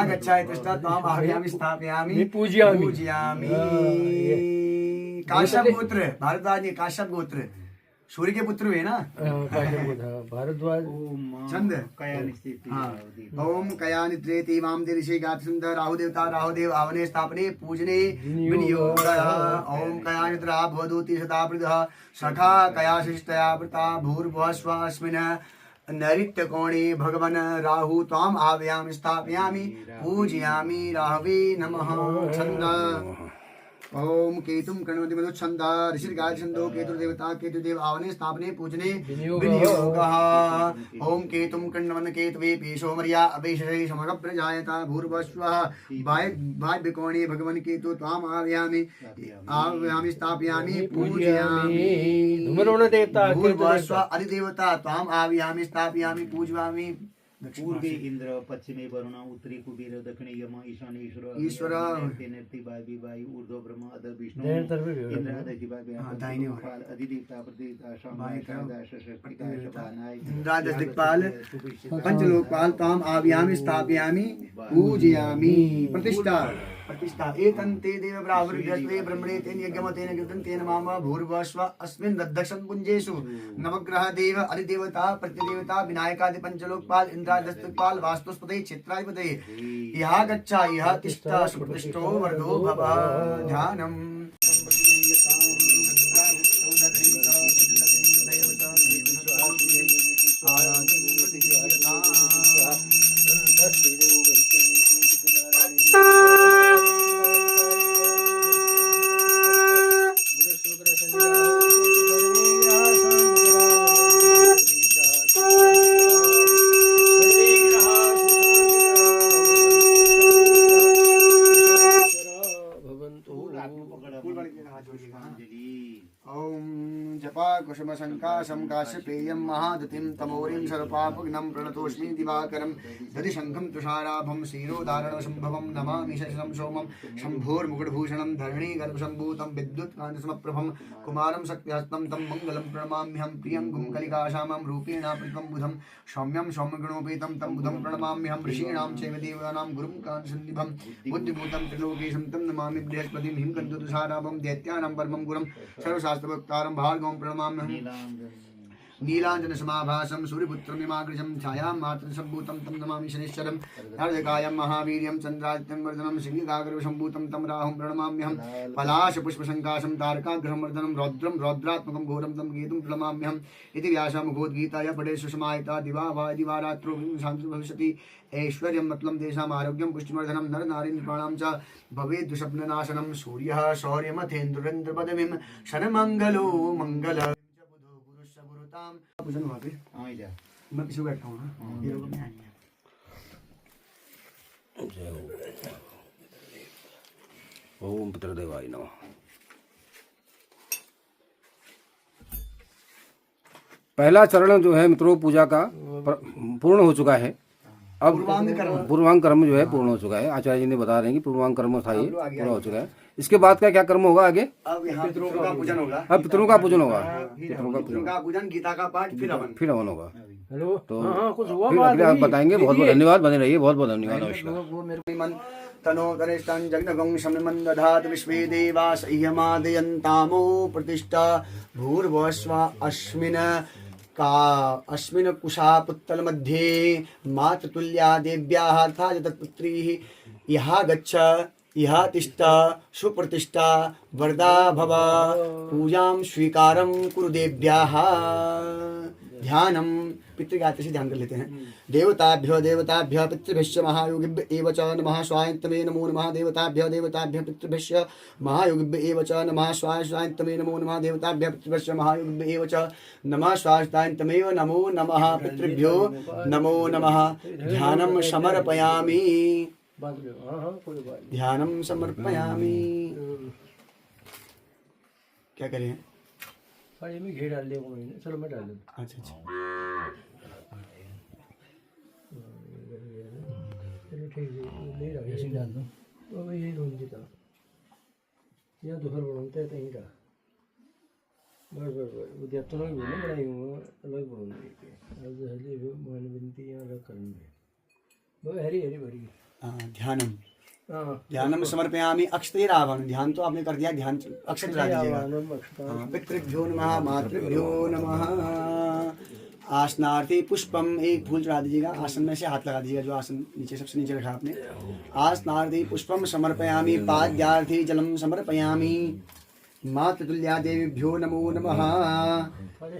गच्छाय तिष्ठा त्वाम् आवाहयामि स्थापयामि पूजयामि काश्यप गोत्र भारद्वाज काश्यप गोत्र सूर्य के पुत्र हुए ना। भारद्वाज छंद कया निश्चित हाँ। ओम कया निद्रेति वाम ऋषि गाति सुंदर राहु देवता राहुदेव आवने स्थापने पूजने विनियोगः। ओम कया निद्रा भवदूति शतावृतः सखा कया शिष्टया वृता भूर्भुवस्वस्मिन् नैऋत्यकोणे भगवन् राहु त्वाम् आव्यामि स्थापयामि पूजयामि राहवे नमः। छंद ओम केतुम कण्वति मधु छंद ऋषिर्गाय छंदो केतुर्देवता केतुदेव आवने स्थापने पूजने विनियोगः। ओम केतुम कण्वन केतवे पेशो मर्या अपेशे समग प्रजायता भूर्भुवस्वः वायव्य कोणे भगवन् केतु त्वाम् आव्यामि स्थापयामि पूजयामि धूम्रवर्ण देवता भूर्भुवस्वः अधिदेवता त्वाम् आव्यामि स्थापयामि पूजयामि। पूर्वे इंद्र पश्चिमे वरुण उत्तरी कुबेर दक्षिणे यम ईशाने ईश्वर नृत्य वायु वायु ऊर्ध्व ब्रह्म अध विष्णु दैव तरफ भी इंद्र अध जिवाभ्याम हाँ, दाहिने ओर। पाल अधिदेवता प्रतिदेवता शामाय कायदाश शक्तिकाय शबानाय इंद्रादश दिक्पाल पंचलोकपाल ताम आव्यामि स्थापयामि पूजयामि। प्रतिष्ठा प्रतिष्ठा एतन्ते देव ब्राह्मणे ब्रह्मणे तेन यज्ञमतेन कृतं तेन माम भूर्भुवस्व अस्मिन् दक्षं पुञ्जेषु नवग्रह देव अधिदेवता प्रतिदेवता विनायकादि पंचलोकपाल इंद्रादश दिक्पाल वास्तुस्पते क्षेत्राधिपते यः गच्छ यः तिष्ठ सुप्रतिष्ठो वर्धो भव। ध्यानम् ओम जपा कुसुम संकाशम काश्यपेयं महादतिं तमोरिं सर्वपापघ्नं प्रणतोऽस्मि दिवाकरं दधि शंखं तुषाराभं क्षीरोदारण संभवं नमामि शशं सोमं शंभोर्मुकुटभूषणं धरणी गर्भसम्भूतं विद्युत्कान्तसमप्रभं कुमारं शक्तिहस्तं तं मङ्गलं प्रणमाम्यहं प्रियं कलिकाशामं रूपेण प्रतिमं बुधं सौम्यं सौम्यगुणोपेतं तं बुधं प्रणमाम्यहं ऋषीणां चैव देवानां गुरुं कान्तसन्निभं बुद्धिभूतं त्रिलोकेशं तं नमामि बृहस्पतिं हिमकन्तुषाराभं दैत्यानां परमं गुरुं सर्वशास्त्रभक्तारं भार्गवं प्रणमाम्यहं नीलांजन समाभासं सूर्यपुत्रमिमाग्रजं छायां मातृसम्भूतं तं नमामि शनिश्चरं अर्धकायं महावीर्यं चन्द्रादित्यं वर्धनं सिंहगाग्रसम्भूतं तं राहुं प्रणमाम्यहं पलाशपुष्पसङ्काशं तारकाग्रहं वर्धनं रौद्रं रौद्रात्मकं घोरं तं केतुं प्रणमाम्यहम् इति व्यासमुखोद्गीताय पठे सुषमायिता दिवा वा दिवारात्रो शान्तिर् भविष्यति ऐश्वर्यं मतलं तेषाम् आरोग्यं पुष्टिवर्धनं नर नारी नृपाणां च भवेत् दुःस्वप्ननाशनं सूर्यः शौर्यमथेन्द्रेन्द्रपदवीं शनमङ्गलो मंगल पूजन हुआ फिर हाँ जा मैं पीछे बैठा हूँ ना ये लोग में आएंगे। ओम पितृदेवाय नमः। पहला चरण जो है मित्रों पूजा का पूर्ण हो चुका है। अब पूर्वांग कर्म जो है पूर्ण हो चुका है। आचार्य जी ने बता रहे हैं कि पूर्वांग कर्म था ये पूर्ण हो चुका है। इसके बाद का क्या कर्म होगा आगे? अब यहाँ पितरों का पूजन होगा। अब पितरों का पूजन होगा। पितरों का पूजन, गीता का पाठ, फिर हवन होगा। हेलो तो कुछ हुआ फिर अगले आप बताएंगे। बहुत बहुत धन्यवाद, बने रहिए। बहुत बहुत धन्यवाद। नमस्कार। तनो तनिष्ठं जग्नगं शमिमं दधातु विश्वे देवास इयमादयन्तामो प्रतिष्ठा भूर्भुवस्व अस्मिन् कुशापुत्तल मध्ये मातृतुल्या देव्याः अर्थात् तत्पुत्रीः यः गच्छ यः तिष्ठ सुप्रतिष्ठा वरदा भव पूजां स्वीकारं कुरु देव्याः। ध्यानम पितृगात्र से ध्यान कर लेते हैं। देवताभ्य पितृभ्यश्च महायोगिभ्य एव च नमः स्वायन्तमे नमो नमः। देवताभ्य पितृभ्यश्च महायोगिभ्य एव च नमः स्वायन्तमे नमो नमः। देवताभ्य पितृभ्यश्च महायोगिभ्य एव च नमः स्वायन्तमेव नमो नमः। पितृभ्यो नमो नमः। ध्यानं समर्पयामि। ध्यानं समर्पयामि। क्या करें? साड़ी में घी डाल दिया मैंने। चलो मैं डाल देता। अच्छा अच्छा चलो ठीक है, ले रहा ऐसे डाल दो। तो मैं यही ढूंढती था या दोहर बनता है कहीं का बस उद्यापन भी बोलना बनाई हूँ अलग बोलूँगी अब हली मन बिनती यहाँ अलग करेंगे वो हरी हरी भरी। ध्यानम ध्यानम समर्पयामि अक्षते रावण, ध्यान तो आपने कर दिया, ध्यान अक्षत चढ़ा दीजिएगा। हाँ, पितृभ्यो नमः, मातृभ्यो नमः। आसनार्थी पुष्पम, एक फूल चढ़ा दीजिएगा, आसन में से हाथ लगा दीजिएगा, जो आसन नीचे सबसे नीचे रखा आपने। आसनार्थी पुष्पम समर्पयामि, पाद्यार्थी जलम समर्पयामि, मातृतुल्या देवीभ्यो नमो नमः।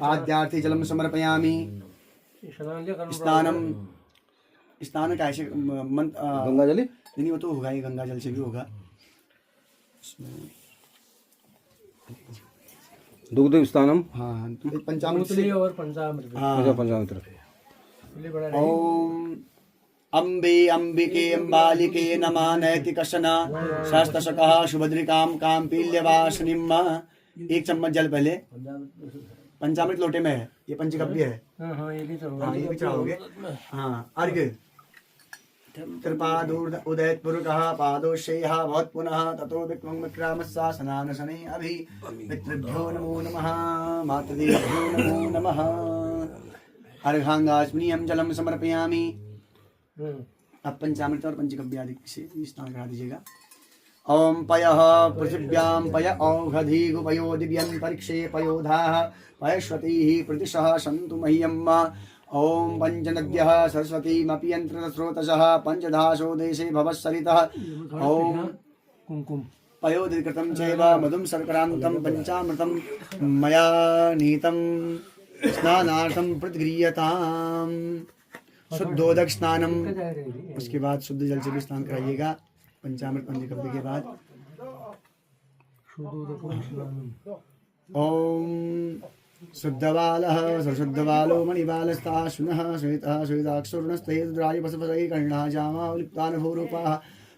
आद्यार्थी जलम समर्पयामि। स्नानम, स्नान का ऐसे गंगा जली नहीं, वो तो होगा ही, गंगा जल से भी होगा। दुग्ध स्नानम, हाँ, पंचामृत से, और पंचामृत। हाँ। पंचामृत। ओम अम्बे अंबिके अम्बालिके नमः नैतिकशना शास्त्रशकः सुभद्रिकाम काम पील्यवासनिम। एक चम्मच जल पहले पंचामृत लोटे में है, ये पंचगव्य है। हाँ, ये भी चढ़ाओगे। हाँ, ये भी चढ़ाओगे। हाँ, अर्घ्य त्रिपादूर्ध उदयत्पुरुषः पादोशेयः भवत् पुनः ततो विक्रम विक्रामस्सा स्नानशनै अभि। पितृभ्यो नमो नमः, मातृदेभ्यो नमो नमः। अर्घांगास्मिनीयं जलम समर्पयामि। अब पंचामृत और पंचगव्य आदि से स्नान करा दीजिएगा। ओम पयः पृथिव्यां पय औषधीगुपयो दिव्यन्तरिक्षे पयोधाः पयश्वतीः प्रतिशः सन्तु मह्यम्। ओम पंचनद्यः सरस्वतीमपि यन्त्रस्रोतसः पंचधासो देशे भवस्सरितः। ओम कुमकुम पयोदृकृतं चैव मधुं शर्करान्तं पंचामृतं मया नीतं स्नानार्थं प्रतिगृह्यताम्। शुद्धोदक स्नानम, उसके बाद शुद्ध जल से भी स्नान कराइएगा पंचामृत पंचगव्य के बाद। ओम शुद्धबालः सरशुद्धबालो मणिबालस्ता शुनः श्वेतः श्वेताक्षुर्णस्ते रुद्राय वसवसै कर्णः जामावलिप्तानभूरूपाः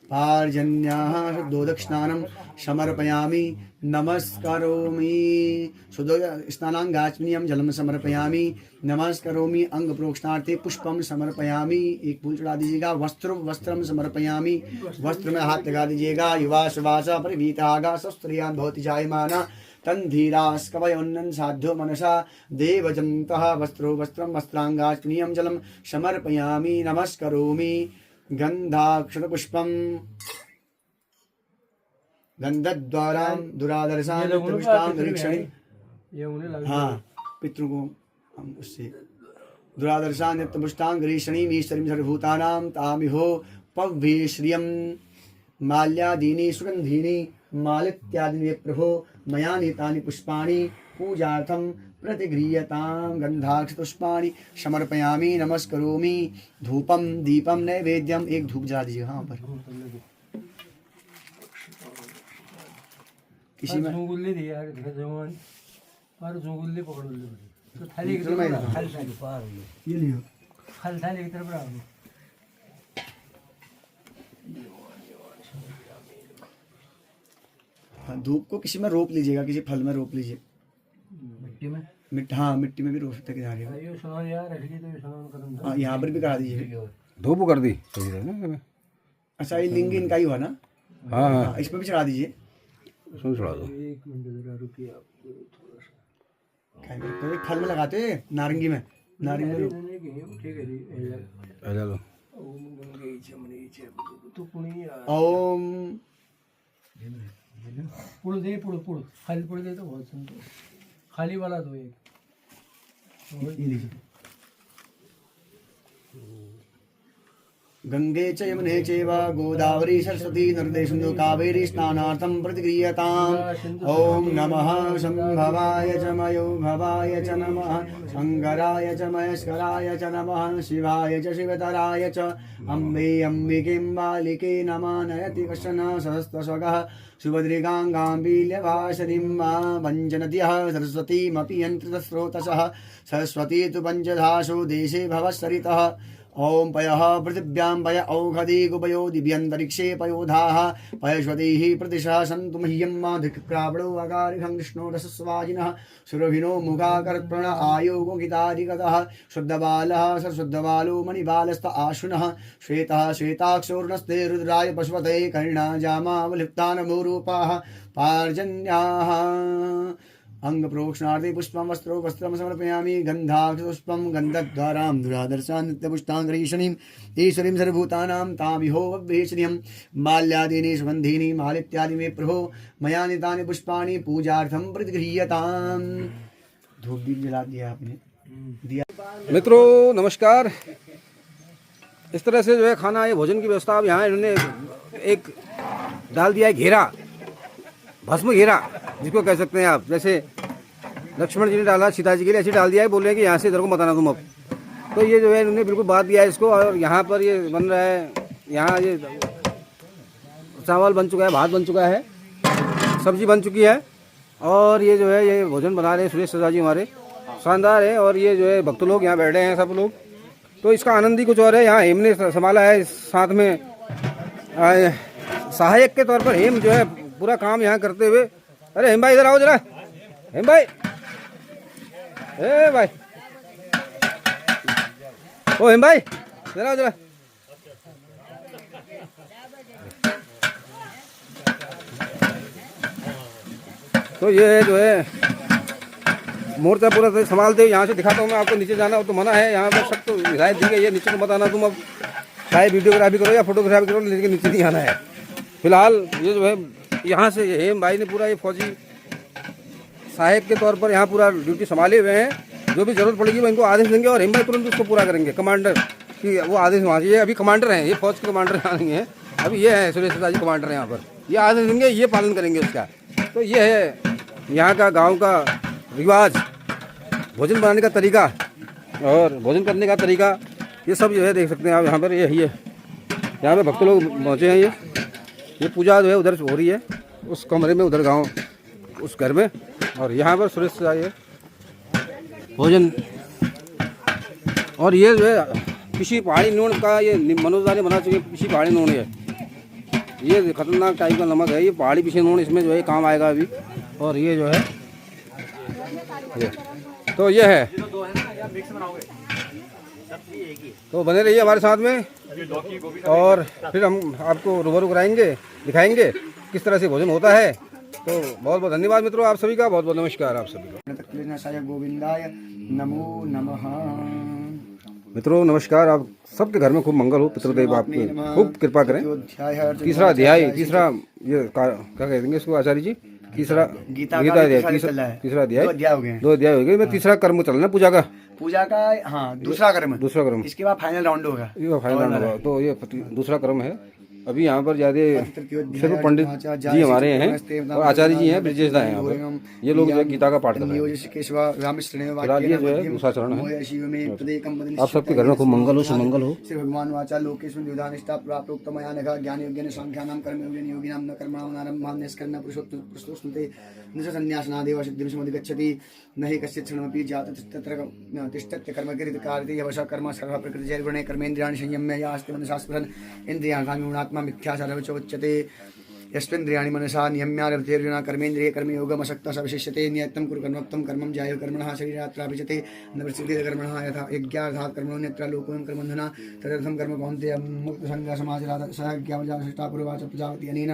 पार्जन्याः। शुद्धोदक स्नानं समर्पयामि, नमस्करोमि। शुद्धोदक स्नानांगाचमनीयं जलम समर्पयामि, नमस्करोमि। अंग प्रोक्षणार्थे पुष्पम समर्पयामि, एक फूल चढ़ा दीजिएगा। वस्त्रम समर्पयामि, वस्त्र में हाथ लगा दीजिएगा। युवा सुवासा परिवीतागा सस्त्रियान् भवति जायमाना तन्धीरास् कवयोन्नन् साध्यो मनसा देवजन्तः। वस्त्रो वस्त्रं वस्त्रांगाचमनीयं जलम समर्पयामि, नमस्करोमि। गंधाक्षतपुष्पम गंधद्वारां दुरादर्शां नित्यपुष्टांगरीक्षणे। हाँ, पितृ को हम उससे दुरादर्शां नित्यपुष्टांगरीक्षणीं ईश्वरीं सर्वभूतानां तामिहो पव्ये श्रियं। माल्यादीनि सुगंधीनि मालित्यादीनि प्रभो मया नीतानि पुष्पाणि पूजार्थं प्रतिगृह्यतां। गंधाक्षतपुष्पाणि समर्पयामि, नमस्करोमि। धूपम दीपम नैवेद्यम, एक धूप जला दीजिए। हाँ, पर किसी में झोंगुल्ले दे यार, जवान और झोंगुल्ले पकड़ ले तो थाली की तरफ खाली थाली पार हो गई। ये लियो, खाली थाली की तरफ रहो। हाँ, धूप को किसी में रोप लीजिएगा, किसी फल में रोप लीजिए। मिट्टी में, हाँ, मिट्टी में भी रोप सकते हैं। ये स्नान यार रख दी तो स्नान करूंगा। हाँ, यहाँ पर भी करा दीजिए। धूप कर दी सही रहे ना। अच्छा, ये लिंग इनका ही हुआ ना। हाँ हाँ, हाँ, इसमें भी चढ़ा दीजिए। उसमें चढ़ा दो। एक मिनट जरा रुकिए, आप थोड़ा सा क्या करते हैं, फल में लगाते हैं, नारंगी में, नारंगी में रोप। ठीक है जी। चलो ओम गंगे चमनी च तो पुण्य ओम पुड़ दे, पुड़ खाली पुड़ दे तो बहुत सुंदर। खाली वाला दो एक। ये लीजिए। गंगे च यमुने चैव गोदावरी सरस्वती नर्मदे सिन्धु कावेरी स्नानार्थं प्रतिगृह्यताम्। ओम नमः शंभवाय च मयो भवाय च नमः, शंकराय च महेश्वराय च नमः, शिवाय च शिवतराय च अम्बे अंबिकें बालिके नमः। नयति कश्चन सहस्रशगः सुभद्रिकाङ्गाम्बील्यवासनिं। पञ्चनद्यः सरस्वतीमपि यन्त्रस्रोतसः सरस्वती तु पञ्चधासो देशे भवस्सरितः। ओम पयः पृथिव्यां पय औषधीगुपयो दिव्यन्तरिक्षे पयोधाः पयश्वतीः प्रतिशः सन्तु मह्यं। धिक्रावणो अकारिखं कृष्णो रसस्वाजिनः सुरभिनो मुखाकर्पण आयोगोगिताधिगतः। शुद्धबालः सरशुद्धबालो मणिबालस्त आशुनः श्वेतः श्वेताक्षोर्णस्ते रुद्राय पशुपते कर्णा जामावलिप्तानभूरूपाः पार्जन्याः। अंग प्रोक्षणार्थे पुष्पम वस्त्रो वस्त्रम समर्पयामि गंधाक्षपुष्पम गंधद्वारां दुरादर्शां नित्यपुष्टांगरीषणीं ईश्वरीं सर्वभूतानां तामिहो वभ्येषणीं माल्यादीनि सुगन्धीनि मालित्यादि मे प्रभो मया नीतानि पुष्पाणि पूजार्थं प्रतिगृह्यताम्। धूप दीप जला दिया आपने दिया। मित्रों नमस्कार। इस तरह से जो है खाना, ये भोजन की व्यवस्था अब यहाँ इन्होंने एक डाल दिया है घेरा, भस्म घेरा जिसको कह सकते हैं आप। जैसे लक्ष्मण जी ने डाला सीता जी के लिए, ऐसे डाल दिया है, बोल रहे हैं कि यहाँ से इधर को मत आना तुम अब। तो ये जो है इन्होंने बिल्कुल बात दिया है इसको। और यहाँ पर ये बन रहा है, यहाँ ये चावल बन चुका है, भात बन चुका है, सब्जी बन चुकी है, और ये जो है ये भोजन बना रहे हैं सुरेश सजा जी हमारे, शानदार है। और ये जो है भक्त लोग यहाँ बैठे हैं सब लोग, तो इसका आनंद ही कुछ और है। यहाँ हेम ने संभाला है, साथ में सहायक के तौर पर हेम जो है पूरा काम यहाँ करते हुए। अरे हेम भाई इधर आओ जरा, हेम भाई, ए भाई, ओ हेम भाई इधर आओ जरा। तो ये जो है मोर्चा पूरा संभालते हुए यहाँ से दिखाता हूँ मैं आपको। नीचे जाना हो तो मना है, यहाँ पर सख्त तो हिदायत दी गई है, नीचे को मत आना तुम। अब चाहे वीडियोग्राफी करो या फोटोग्राफी करो, लेकिन नीचे नहीं आना है फिलहाल। ये जो है यहाँ से हेम भाई ने पूरा ये फौजी सहायक के तौर पर यहाँ पूरा ड्यूटी संभाले हुए हैं। जो भी जरूरत पड़ेगी वो इनको आदेश देंगे और हेम भाई तुरंत उसको पूरा करेंगे। कमांडर की वो आदेश वहाँ से, ये अभी कमांडर हैं, ये फौज के कमांडर यहाँ नहीं है, अभी ये है सुरेश जी कमांडर हैं यहाँ पर। ये आदेश देंगे, ये पालन करेंगे उसका। तो ये है यहाँ का गाँव का रिवाज, भोजन बनाने का तरीका और भोजन करने का तरीका, ये सब जो है देख सकते हैं आप यहाँ पर। यही है, यहाँ पे भक्त लोग पहुँचे हैं। ये पूजा जो है उधर हो रही है उस कमरे में, उधर गांव उस घर में, और यहाँ पर सुरेश से आइए भोजन। और ये जो है पिसी पहाड़ी नून का, ये मनोज ने बना चुके पिसी पहाड़ी नून है, ये खतरनाक टाइप का नमक है, ये पहाड़ी पिसी नून, इसमें जो है काम आएगा अभी। और ये जो है ये, तो ये है, तो बने रहिए हमारे साथ में, और फिर हम आपको रूबरू कराएंगे, दिखाएंगे किस तरह से भोजन होता है। तो बहुत बहुत धन्यवाद मित्रों आप सभी का, बहुत बहुत नमस्कार आप सभी का। गोविंदाय नमो नमः। मित्रों नमस्कार। आप सबके घर में खूब मंगल हो, पितृदेव आपके खूब कृपा करें। तीसरा अध्याय, तीसरा ये क्या कह देंगे इसको आचार्य जी, तीसरा गीता अध्याय, तीसरा अध्याय, 2 अध्याय हो गए। मैं तीसरा कर्म चलना पूजा का, हाँ दूसरा कर्म, इसके बाद फाइनल राउंड होगा, तो ये दूसरा कर्म है। अभी यहाँ पर ज्यादा सिर्फ पंडित जी हमारे हैं और आचार्य जी हैं, ब्रजेश दा हैं यहाँ पर। ये लोग जो है गीता का पाठ कर रहे हैं। फिलहाल ये जो है दूसरा चरण है। आप सबके घर में खूब मंगल हो, सुमंगल हो। श्री भगवान वाचा लोकेस्मिन् द्विधानिष्ठा प्राप्त मया नघ ज्ञान योग्येन सांख्यानां कर्म योगेन योगिनां न कर्मणां आरम्भान् निष्कर्ण्य पुरुषोत्तमते निज संन्यासनादेव सिद्धिं समुद्गच्छति न हि कश्चित् क्षणमपि जातः तत्र तिष्ठत्य कर्मकृत कारयति यवश कर्म सर्व प्रकृतिजैर्गुणे कर्मेन्द्रियाणि संयम्य यास्ति मनसा स्फुरन् इन्द्रियाणां मिथ्या सर्वच उच्यते यस्मिन्द्रियाणि मनसा नियम्यारभतेर्जुना कर्मेन्द्रिये कर्मयोगमसक्तः स विशिष्यते नियतं कुरु कर्मोक्तं कर्मं जायो कर्मणः शरीरात्राभिजते न प्रसिद्धेत कर्मणः यथा यज्ञार्थात् कर्मणोऽन्यत्र लोकोऽयं कर्मन्धना तदर्थं कर्म कौन्तेय मुक्तसंगसमाजरात सहज्ञावजासष्टा पूर्वाच प्रजापति अनेन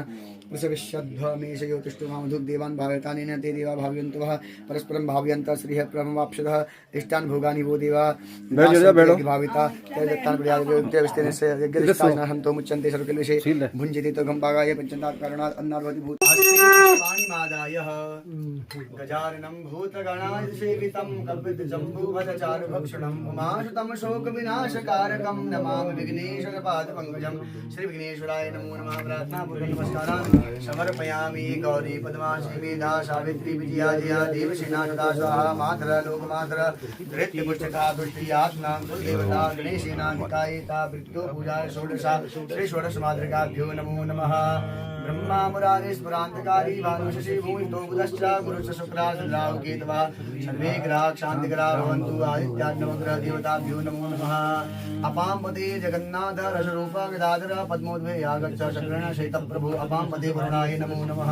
प्रसविष्यध्वमेशयो तिष्ठुमामधुक् देवान् भावयतानेन ते देवा भावयन्तु वः परस्परं भावयन्तः श्रीः प्रमवाप्सदः इष्टान् भोगानि वो देवा भाविता तदत्तान् प्रजापतिस्तेनस्य यज्ञदिष्टाः सन्तो मुच्यन्ते सर्वकिल्विषे भुञ्जते तो गम्भागाय पंचन्तात् कारणात् अन्नार्वति भूतानिमादायः गजाननं भूतगणाय सेवितं कल्पितजम्बूफलचारुभक्षणम् उमासुतं शोकविनाशकारकं नमामि विघ्नेश्वरपादपङ्कजं श्री विघ्नेश्वराय नमो नमः। प्रार्थनापूर्वक नमस्कारान् समर्पयामि। गौरी पद्मासी मेधा सावित्री विजया जया देवसेना सदा स्वाहा मातरः लोकमातरः धृत्यपुष्टका तुष्टियात्मा कुलदेवता गणेशेनाधिकायिता वृत्तो पूजाय षोडशा श्री षोडशमातृकाभ्यो नमो नमः। ब्रह्मा मुरारी स्फुरान्तकारी भानुशशि भूमितो बुधश्च गुरुश्च शुक्राश्च राहु केतवः सर्वे ग्रहाः शान्तिकराः भवन्तु। आदित्याग्नवग्रह देवताभ्यो नमो नमः। अपाम्पते जगन्नाथ रसरूप गदाधर पद्मोद्भे आगच्छ शक्रेण शैतप्रभु अपाम्पते वरुणाय नमो नमः।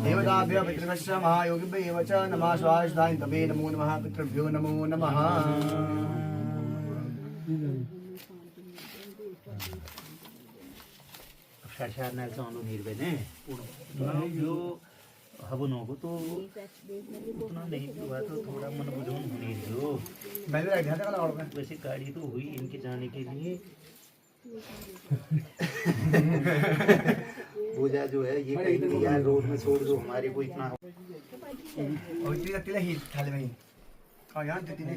देवताभ्यः पितृभ्यश्च महायोगिभ्यः च नमः। स्वाहाय तपे नमो नमः। पितृभ्यो नमो नमः। साक्षात निर्वेदे हवन होगा तो उतना नहीं हुआ तो थोड़ा मन बुझाऊं नहीं जो मैं भी रख दिया था और में वैसे गाड़ी तो हुई इनके जाने के लिए पूजा जो है ये कहीं यार रोड में छोड़ दो हमारे को इतना और तिला तिला ही थाले में और यहाँ तो तिला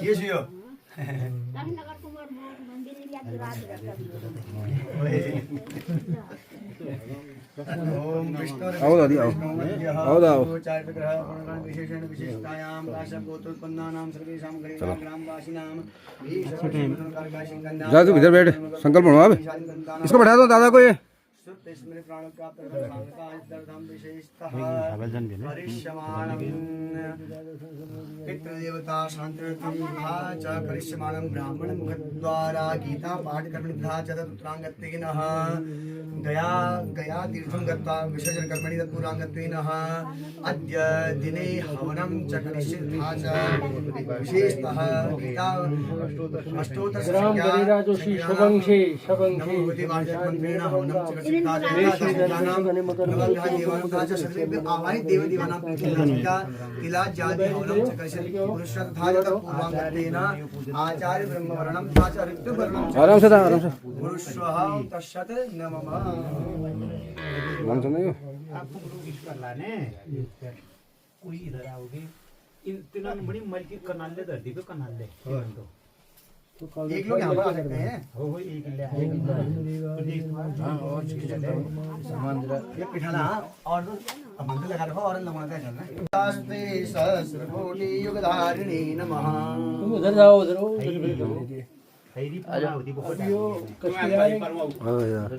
ये जियो ओम विष्णु आओ दादी आओ आओ दाओ चार विग्रह गुणगान विशेषण विशिष्टायाम काश्यप गोत्रोत्पन्नानां सर्वेषां गरीबां ग्रामवासिनां जा तू इधर बैठ संकल्प पढ़ो अब इसको बैठा दो दादा को ये स्मृति प्राण प्राप्त दर्धम विशेषतः करिष्यमाणं पितृदेवता शान्तिर्थं तथा च करिष्यमाणं ब्राह्मण मुखद्वारा गीता पाठ कर्मणि तथा च तत्रांगत्वेनः गया गया तीर्थं गत्वा विसर्जन कर्मणि तत्पूर्वांगत्वेनः अद्य दिने हवनं च करिष्यति तथा च विशेषतः गीता अष्टोत्तर ग्राम बलिरा जोशी शबंशे शबंशे मंत्रेण हवनं च करिष्यति आवाहित देव देवानां तिला जाति हवनं च करिष्यति पुरुषः तथा च पूर्वांगत्वेन आचार्य ब्रह्मवर्णं तथा च ऋतुवर्णं च आराम से पुरुषः तस्सत् नमः मान सुन नहीं आपको गुरु विश्व लाने कोई इधर आओगे इन तीनों बड़ी मल की कनाले धरती पे कनाले एक लोग यहाँ पर आ सकते हैं हो एक ले ये पिठाना और मंदिर लगा रखो और लगवाना है चलना शास्त्रे सहस्रकोटि युगधारिणी नमः तुम उधर जाओ उधर खैरी पूरा होती बहुत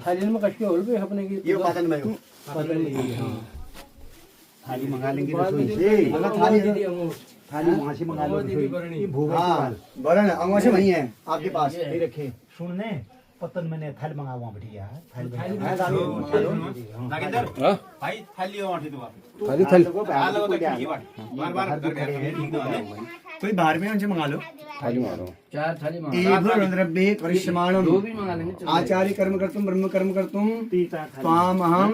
थाली में कट के होल पे अपने की ये पातन में हो थाली मंगा लेंगे रसोई से अगर थाली थाली वहाँ से मंगा लो रसोई भोग हाँ बरन अंगों से वही है आपके पास ये रखे सुनने पतन मैंने थाली मंगावा बढ़िया थाली थाली कोई बाहर में उनसे मंगा लो थाली मारो चार थाली द्रव्ये करिष्यमाणं आचार्य कर्म कर्तुम ब्रह्म कर्म कर्तुम त्वामहं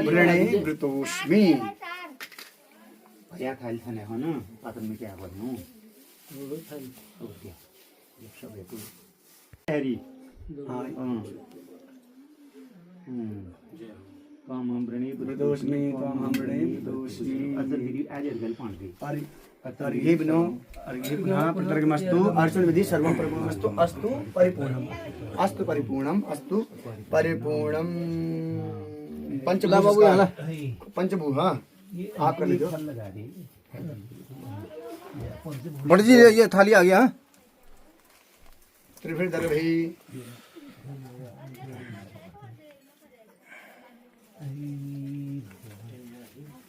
वृणे वृतोस्मि क्या थाली खाने हो ना पतन में क्या बनूं सब है तो हैरी काम हम ब्रणे वृतोस्मि त्वामहं वृणे वृतोस्मि अदर वीडियो आज गल पाण दी अर्घ्येभ्यो अर्घ्येभ्यः पितृगमस्तु अर्चन विधि सर्वं परिपूर्णमस्तु अस्तु परिपूर्णम् अस्तु परिपूर्णम् अस्तु परिपूर्णम् पंचभूः आप कर लीजिए लगा दी बड़ी जी ये थाली आ गया त्रिफिर दर्भी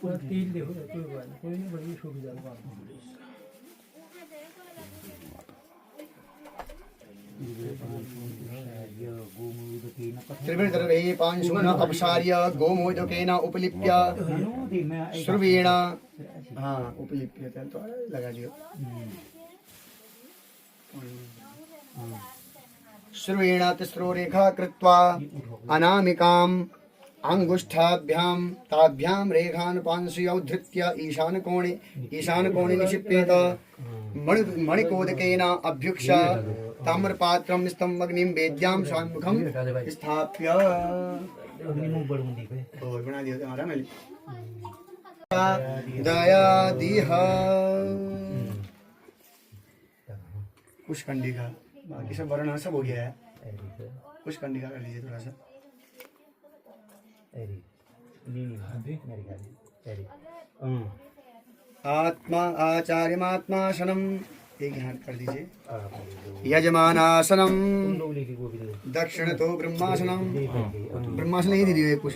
तेल देखो कोई नहीं बड़ी सुविधा त्रिफिर दर्भी पांशून अपसार्य गोमोदकेन उपलिप्य श्रुवेण हाँ उपलिप्य तो लगा दियो श्रुवेण तिस्रो रेखा कृत्वा अनामिकाम् अंगुष्ठाभ्यां ताभ्यां रेखानुपांशुयौ धृत्य ईशानकोणे निक्षिप्येत मणिकोदकेन अभ्युक्ष ताम्रपात्रं स्तम्भग्निं वेद्यां स्वान्मुखं स्थाप्य बना दिया हमारा मैं दयादिह कुशकंडी का बाकी सब वर्ण सब हो गया है कुशकंडी का कर लीजिए थोड़ा सा आत्मा आचार्यमात्मासनम एक यहाँ कर दीजिए यजमानासनम दक्षिण तो ब्रह्मासनम ब्रह्मासन ही दीजिए कुछ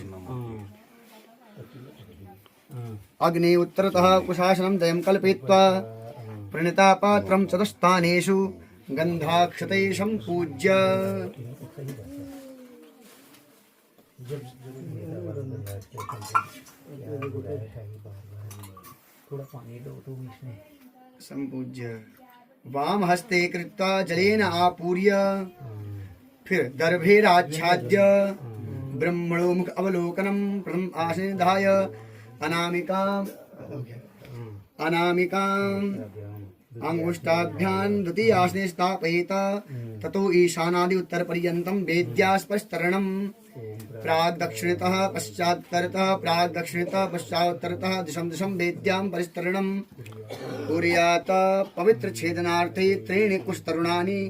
अग्नि उत्तरतः कुशासनम दयं कल्पयित्वा प्रणिता पात्रं चतुस्थानेषु गन्धाक्षतैः सम्पूज्य थोड़ा पानी दो तो इसमें संपूज्य वाम हस्ते कृत्वा जलेन आपूर्य फिर दर्भेराच्छाद्य ब्रह्मणो मुख अवलोकनम प्रथम आसन धाय अनामिकाम अंगुष्ठाभ्यां द्वितीय आसने स्थापयेत ततो ईशानादि उत्तर पर्यन्तं वेद्यास्पस्तरणं प्राग दक्षिणतः पश्चात्तरतः प्राग दक्षिणतः पश्चात्तरतः दिशं दिशं वेद्यां परिस्तरणं कुर्यात् पवित्र छेदनार्थे त्रीणि कुशतरुणानि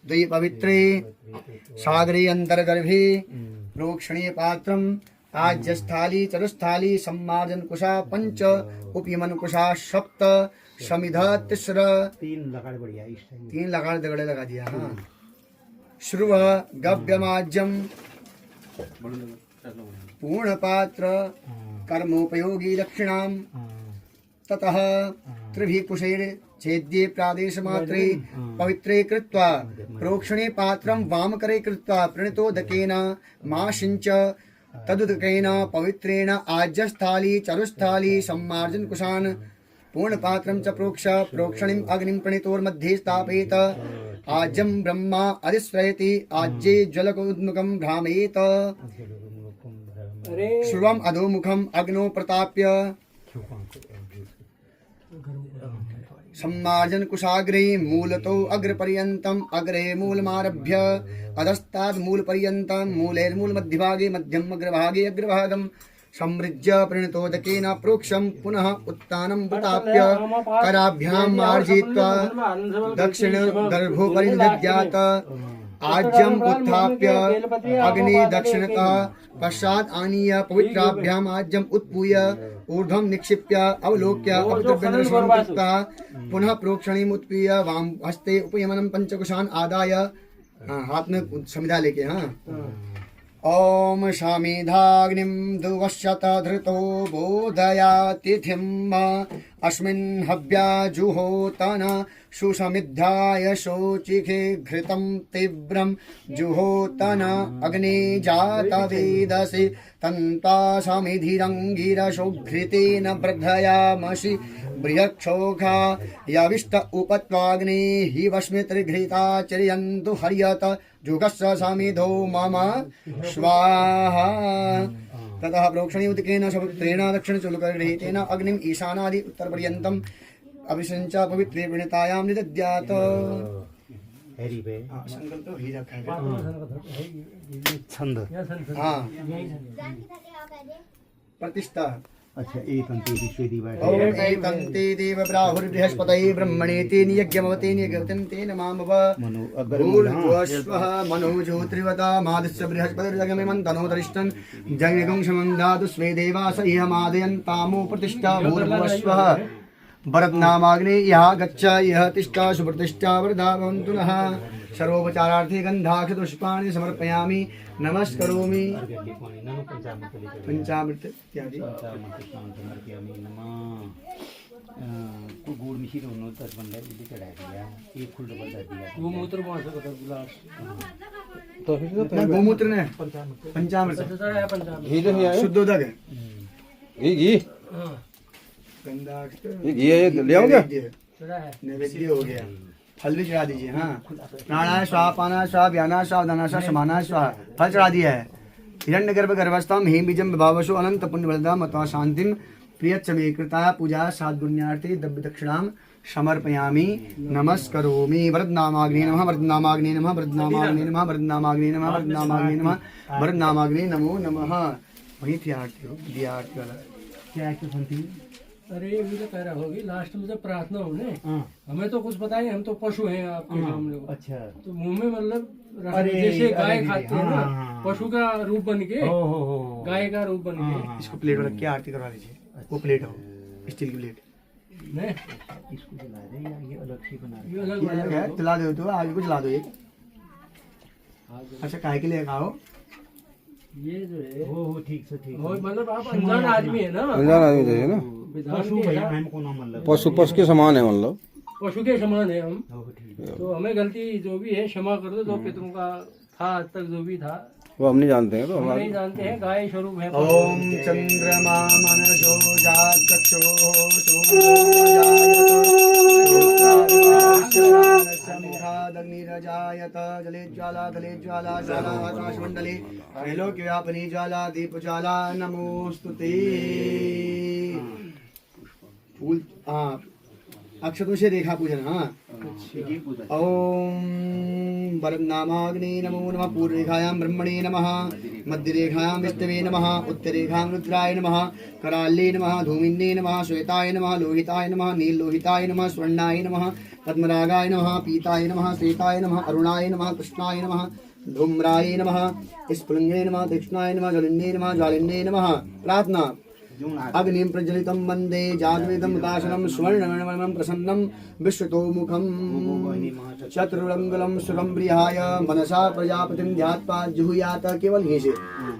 द्वि पवित्रे सागरे अंतर्गर्भे प्रोक्षणीय पात्रम् आज्यस्थाली चतुस्थाली सम्मार्जन कुशा पंच उपयमन कुशा सप्त समिध तिस्र 3 लगाड़ दगड़े लगा दिया। हाँ श्रुव गव्यमाज्यम पूर्ण पात्र कर्मोपयोगी दक्षिणाम ततः त्रिभिः कुशैर छेद्ये प्रादेश मात्रे पवित्रे कृत्वा प्रोक्षणे पात्रं वामकरे कृत्वा प्रणितोदकेन माशिंच तदुदकेन पवित्रेण आज्यस्थाली चरुस्थाली सम्मार्जन कुशान पूर्णपात्रं च प्रोक्ष प्रोक्षणीम् अग्निं प्रणितोर्मध्ये स्थापयेत आज्यं ब्रह्मा अधिस्रयति आज्ये ज्वलकोन्मुखं भ्रामयेत श्रुवम् अधोमुखम् अग्नौ प्रताप्य सम्मार्जन कुशाग्रे मूलतो अग्रपर्यन्तम् अग्रे मूलमारभ्य अधस्ताद् मूलपर्यन्तं मूलेर्मूलमध्यभागे मध्यम अग्रभागे अग्रभागं समृज्य प्रणितोदकेन प्रोक्षं पुनः उत्तानं प्रताप्य कराभ्यां मार्जयित्वा दक्षिण गर्भोपरि दद्यात् आज्यम् उत्थाप्य अग्नि दक्षिणतः पश्चात् आनीय पवित्राभ्याम् आज्यम् उत्पूय ऊर्ध्वं निक्षिप्य अवलोक्य अपद्रव्यदर्शनं कृत्वा पुनः प्रोक्षणीम् उत्पीय वाम हस्ते उपयमनं पंचकुशान् आदाय हाथ में समिधा लेके। हाँ ओम शामिधाग्निं दुवश्यत धृतो बोधया तिथिम् अस्मिन् हव्या जुहोतन सुसमिद्धाय शोचिखे घृतं तीव्रं जुहोतन अग्ने जात वेदसि तन्ता समिधिरङ्गिरशोघृतेन वर्धयामसि बृहक्षोखा यविष्ट उपत्वाग्ने हि वस्मितृघृता चर्यन्तु हर्यत जुगस्य समिधो मम स्वाहा ततः प्रोक्षणे उदकेन सपुत्रेण दक्षिणचुलकगृहीतेन अग्निम् ईशानादि उत्तरपर्यन्तम् अभिषिञ्च पवित्रे प्रणीतायां निदद्यात्। संकल्प तो ही रखा है छंद। हाँ प्रतिष्ठा। अच्छा एतन्ते देव ब्राहुर्बृहस्पतये ब्रह्मणेति नियज्ञमवते नियज्ञवतन्ते नमामव भूर्भुवस्वः मनो ज्योतिर्वता मादस्य बृहस्पतिर्जगमे मन्तनो दरिष्टन् जगमेकं शमं दातु स्वे देवास इह मादयन्तामो प्रतिष्ठा भूर्भुवस्वः भरतनामाग्ने यः गच्छ यः तिष्ठा सुप्रतिष्ठा वरदा भवन्तु नः सर्वोपचारार्थे गन्धाक्षपुष्पाणि समर्पयामि नमस्करोमि पंचामृत इत्यादि गुड़ मिश्री दोनों 10 बंदा इधर चढ़ा दिया एक फुल डबल दे दिया गोमूत्र कौन सा होता है गुलाब तो गोमूत्र ने पंचामृत घी तो नहीं आया शुद्धोदक है घी गंधाक्ष घी ले आओगे नैवेद्य हो गया फल भी चढ़ा दीजिए। हाँ प्राणाय स्वाहा पानाय स्वाहा व्यानाय स्वाहा दानाय स्वाहा समानाय स्वाहा फल चढ़ा दिया है। हिरण्यगर्भ गर्भस्थम हेम बीजम विभावशो अनंत पुण्य वरदाम अथवा शांतिम प्रियच्च मे कृता पूजा साद्गुण्यार्थे दव्य दक्षिणाम समर्पयामि नमस्करोमि। वरदनामाग्ने नमः वरदनामाग्ने नमः वरदनामाग्ने नमः वरदनामाग्ने नमः वरदनामाग्ने नमः वरदनामाग्ने नमो नमः। वही थी आरती दिया आरती वाला क्या है सुनती। अरे ये तो कह रहा होगी लास्ट में जब प्रार्थना होने हमें तो कुछ पता ही हम तो पशु हैं आपके सामने। अच्छा तो मुंह में मतलब जैसे गाय खाते हैं ना पशु का रूप बन के गाय का रूप बन के इसको प्लेट रख के आरती करवा लीजिए। वो प्लेट हो स्टील की प्लेट नहीं इसको जला दे या ये अलग से बना ये अलग है जला दो तो आगे को जला दो एक। अच्छा काय के लिए खाओ ये जो है हो ठीक से ठीक मतलब आप अनजान आदमी है ना अनजान आदमी जैसे ना पशु भैया हम को ना मतलब पशु के समान है मतलब पशु के समान है हम। हो ठीक तो हमें गलती जो भी है क्षमा कर दो। जो पितरों का था आज तक जो भी था वो हम नहीं जानते हैं तो हम हमारे नहीं जानते हैं, गाय स्वरूप है। ओम चंद्रमा मनसो जातचक्षुः सूर्योजायत जले ज्वाला धले ज्वाला ज्वाला आकाशमंडले त्रैलोक्य व्यापिनी ज्वाला दीप ज्वाला नमोस्तुते। फूल हाँ अक्षतों से रेखा पूजन। हाँ ओम वरनामाग्ने नमो नमः। पूर्व रेखायां ब्रह्मणे नमः, मध्य रेखायां विष्णवे नमः, उत्तर रेखायां रुद्राय नमः, कराले नमः, धूमिन्ने नमः, श्वेताय नमः, लोहिताय नमः, नीललोहिताय नमः, स्वर्णाय नमः, पद्मरागाय नमः, पीताय नमः, श्वेताय नमः, अरुणाय नमः, कृष्णाय नमः, धूम्राय नमः, स्फुलिंगे नमः, तीक्ष्णाय नमः, ज्वलिन्ने नमः, ज्वालिन्ने नमः। प्रार्थना अग्निं प्रज्वलितं वन्दे जातवेदं दाशनं स्वर्णमणिमणिमं प्रसन्नं विश्वतोमुखं चतुरंगलं सुखं प्रियाय मनसा प्रजापतिं ध्यात्वा जुहुयात। केवल यहीं से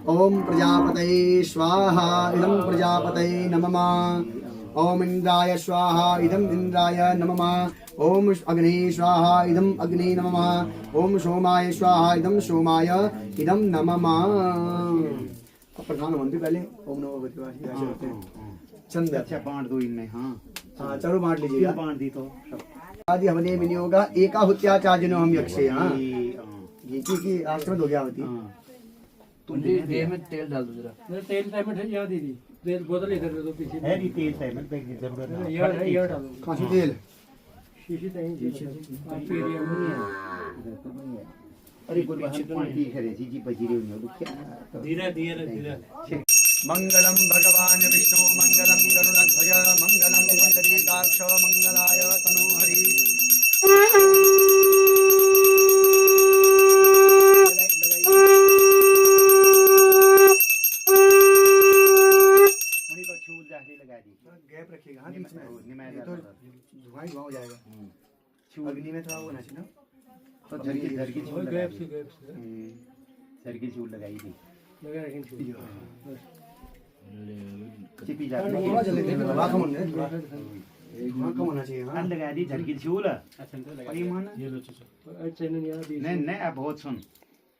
ओम प्रजापतये स्वाहा इदं प्रजापतये नमः। ओम इंद्राय स्वाहा इदं इंद्राय नमः। ओम अग्नि स्वाहा इदं अग्नि नमः। ओम सोमाय स्वाहा इदं सोमाय इदं नमः। प्रधानमंत्री पहले ओम नमो भगवते ऐसे होते हैं। चंद अच्छा बांट दो इनमें। हाँ हाँ चलो बांट लीजिएगा। बांट दी तो सब। आदि हमने विनियोगा एकाहुत्याचार्यनो हम यक्षे। हाँ ये, ये की आश्रम हो गया होती। देह में तेल डाल दो जरा। मेरा तेल टाइम है यहाँ दीदी, तेल बोतल इधर दे दो पीछे। है नहीं तेल टाइम पे जरूरत है। यहाँ डालो कांसी तेल शीशी टाइम आपके एरिया में नहीं है। अरे कोई पानी करे जी बजी रही हो क्या। धीरे धीरे धीरे। मंगलम भगवान विष्णु मंगलम गरुड़ध्वज मंगलम पुंडरीकाक्ष मंगलाय तनोहरि। मुझे तो छूल जाके लगा दी। गैप रखिएगा। हाँ निमा तो धुआं ही धुआं हो जाएगा। अग्नि में थोड़ा वो होना चाहिए ना। तो झरकी छूल लगा दी। गैप से झरकी छूल लगाई थी। लगा रखें छू। चिपी जाती है। धुआं जले थे धुआं कम होना है। धुआं कम होना चाहिए। हाँ लगा दी झरकी छूल। अरे मान चैनल यहाँ भी नहीं नहीं अब बहुत सुन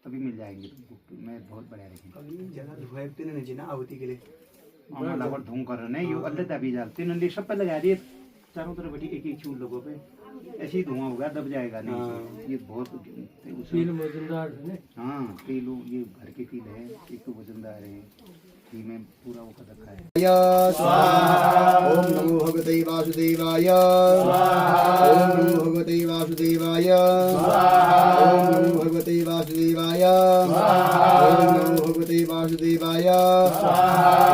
तभी मिल जाएंगे तुमको। मैं बहुत बढ़िया रखेंगे। ज्यादा धुआं तीन नहीं ना आवती के लिए। मामला और धूम कर रहे यो अल्लाह तभी जाते तीन सब पे लगा दिए चारों तरफ बड़ी एक एक छूल लोगों पे ऐसे ही धुआं होगा दब जाएगा नहीं। ये बहुत तिल वजनदार है ना। हाँ तिल ये घर के तिल है एक तो वजनदार है घी में पूरा वो कर रखा है। ओम नमो भगवते वासुदेवाय। ओम नमो भगवते वासुदेवाय। ओम नमो भगवते वासुदेवाय। ओम नमो भगवते वासुदेवाय। ओम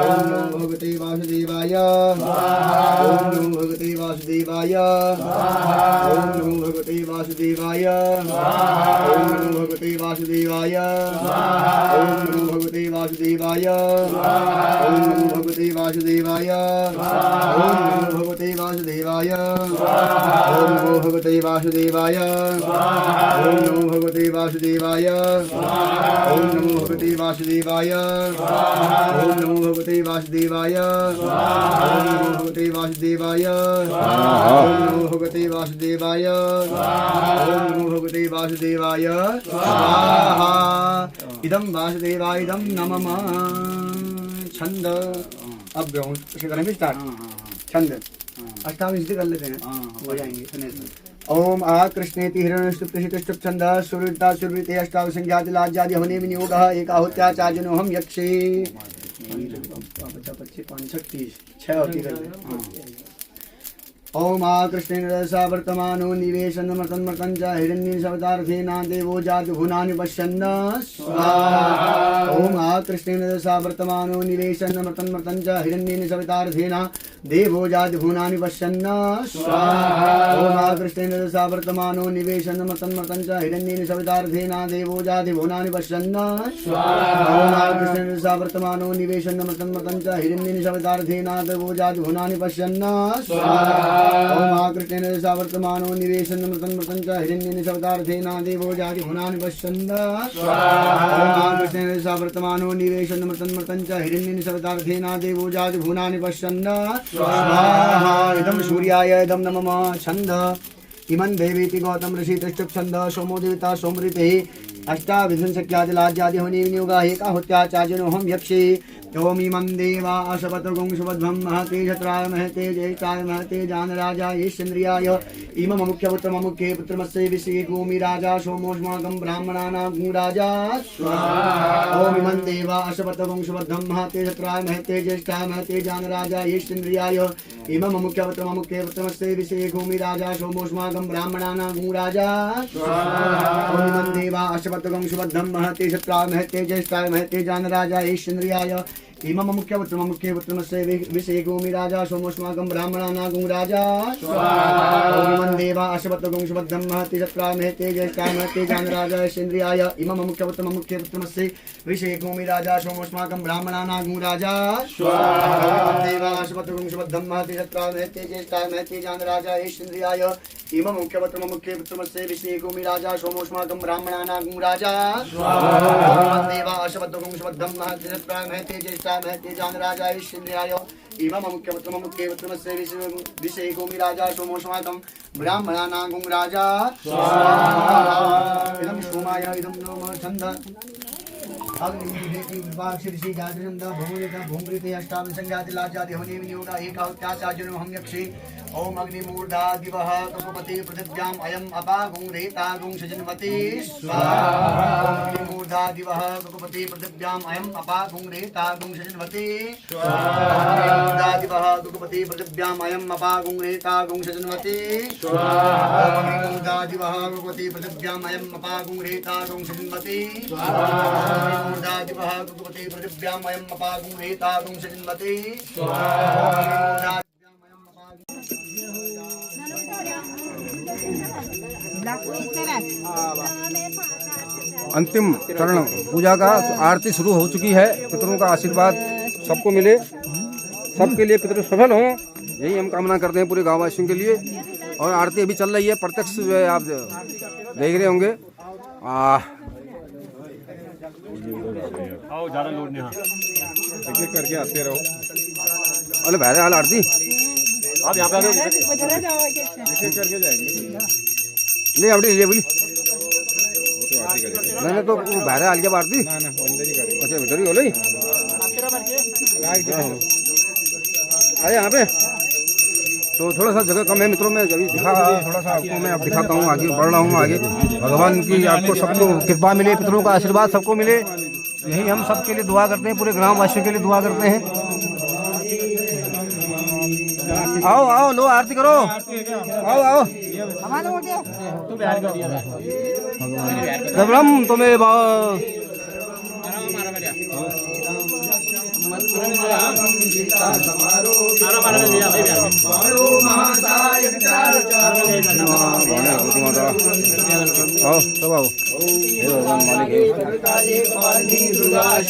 नमो भगवते वासुदेवाय। ओम नमो भगवते वासुदेवाय। ओम नमो भगवते वासुदेवाय। ओम नमो भगवते वासुदेवाय। ओम नमो भगवते वासुदेवाय। ओम नमो भगवते वासुदेवाय। ओम नमो भगवते वासुदेवाय। ओम नमो भगवते वासुदेवाय। ओम नमो भगवते वासुदेवाय। ओम नमो भगवते वासुदेवाय। ओम नमो भगवते वासुदेवाय। ओम नमो भगवते वासुदेवाय। ओम नमो भगवते वासुदेवाय। ओम नमो भगवते वासुदेवाय। स्वाहा इदं वासुदेवाय इदं नमः। छंद अब ग्राउंड से करेंगे स्टार्ट। छंद अष्टावशि कर लेते हैं हो जाएंगे। ओम आ कृष्णेति हिरण्यस्तुप्तहितस्तुप छंदः सुरविता सुरविते अष्टावसंज्ञाति लाज्यादि हवने विनियोगः एकाहुत्याचार्यनो हम यक्षे। बच्चा 25 5 36 6 होती कर ले। ओम आ कृष्णेन रसा वर्तमानो निवेशन मृतन मृतन च हिरण्येन सवतार्थेना देवो जाति भुवनानि पश्यन् स्वाहा। ओम आ कृष्णेन रसा वर्तमानो निवेशन मृतन मृतन च हिरण्येन सवतार्थेना देवो जाति भुवनानि पश्यन् स्वाहा। ओम आ कृष्णेन रसा वर्तमानो निवेशन मृतन मृतन च हिरण्येन सवतार्थेना देवो जाति भुवनानि पश्यन् स्वाहा। ओम आ कृष्णेन रसा वर्तमानो निवेशन मृतन मृतन च हिरण्येन सवतार्थेना देवो जाति भुवनानि पश्यन् स्वाहा। ओम आ कृष्णेन रसा वर्तमानो निवेशन मृतन मृतन च हिरण्येन सवतार्थेना देवो जाति भुवनानि पश्यन् स्वाहा। ओम आ कृष्णेन रसा वर्तमानो निवेशन मृतन मृतन च हिरण्येन सवतार्थेना देवो जाति भुवनानि पश्यन् स्वाहा। इदं सूर्याय इदं नमः। छन्द इमं देवीति गौतम ऋषि तिष्ठुप छन्द सोमो देवता सोमृते अष्टाभिसंशक्यादिलाद्यादि होनी विनियोगा एका होत्याचार्यनो हम यक्षे ओम इमं देवा अशपतगुं शुभध्वं महते क्षत्राय महते ज्येष्ठाय महते जानराजा ईश्चन्द्रियाय इमं मुख्यपुत्रम मुख्ये पुत्रमस्य विषये भूमि राजा सोमोष्माकं ब्राह्मणानां राजा स्वाहा ओम इमं देवा अशपतगुं शुभध्वं महते क्षत्राय महते ज्येष्ठाय महते जानराजा ईश्चन्द्रियाय इमं मुख्यपुत्रम मुख्ये पुत्रमस्य विषये भूमि राजा सोमोष्माकं ब्राह्मणानां राजा स्वाहा ओम इमं देवा अशपतगुं शुभध्वं महते क्षत्राय महते ज्येष्ठाय महते जानराजा ईश्चन्द्रियाय इमं मुख्य पुत्रमस्य विषये भूमि राजा सोमोष्माकं ब्राह्मणानां राजा स्वाहा ओम इमं देवा अशपतगुं शुभध्वं महते क्षत्राय महते ज्येष्ठाय महते जानराजा ईश्चन्द्रियाय इमं मुख्य पुत्रमस्य विषये भूमि राजा सोमोष्माकं ब्राह्मणानां राजा स्वाहा देवा अशपतगुं शुभध्वं महते क्षत्राय महते ज्येष्ठाय महते जानराजा ईश्चन्द्रियाय इमं मुख्य पुत्रमस्य विषये भूमि राजा सोमोष्माकं ब्राह्मणानां राजा स्वाहा देवा अशपतगुं शुभध्वं महते क्षत्राय महते ज्येष्ठाय महते जानराजा ईश्चन्द्रियाय इमं मुख्य पुत्रमस्य विषये भूमि राजा सोमोष्माकं ब्राह्मणानां राजा स्वाहा इदं सोमाय इदं नमः छन्द अग्निदेवी विभागशीर्षि जातचंद भूमिका भूमृते अष्टाम संज्ञाति लाजादि होने विनियोगा एकावत्याचार्यनो हम यक्षे ओम अग्निमूर्धा दिवः कपपति पृथिव्याम् अयम् अपागुं रेतागुं सजन्वते स्वाहा ओम अग्निमूर्धा दिवः कपपति पृथिव्याम् अयम् अपागुं रेतागुं सजन्वते स्वाहा अग्निमूर्धा दिवः कपपति पृथिव्याम् अयम् अपागुं रेतागुं सजन्वते स्वाहा ओम अग्निमूर्धा दिवः कपपति पृथिव्याम् अयम् अपागुं रेतागुं सजन्वते स्वाहा मूर्धादिवः कुकुपते पृथिव्याम् अयम् अपागुं रेतागुं सजन्वते स्वाहा अंतिम चरण पूजा का आरती शुरू हो चुकी है। पितरों का आशीर्वाद सबको मिले, सबके लिए पितृ सफल हों, यही हम कामना करते हैं पूरे गाँव वासियों के लिए। और आरती अभी चल रही है, प्रत्यक्ष जो है आप देख रहे होंगे। आओ ज़्यादा लोड नहीं, हाँ एक करके आते रहो। अरे बहरे हाल आरती आप यहाँ पे एक करके जाएंगे। नहीं अपनी ले बोली तो आरती करेंगे। नहीं तो वो बहरे हाल क्या आरती ना अंदर ही करेंगे। अच्छा इधर ही हो रही अरे यहाँ पे तो थोड़ा सा जगह कम है मित्रों में जब दिखा थोड़ा सा आपको मैं अब दिखाता हूँ, आगे बढ़ रहा हूँ आगे। भगवान की आपको सबको कृपा मिले, पितरों का आशीर्वाद सबको मिले, यही हम सबके लिए दुआ करते हैं, पूरे ग्राम वासियों के लिए दुआ करते हैं। आओ आओ लो आरती करो, आओ आओ ब्रह्म तुम्हें आओ सब आओ, हे भगवान मालिक आओ आओ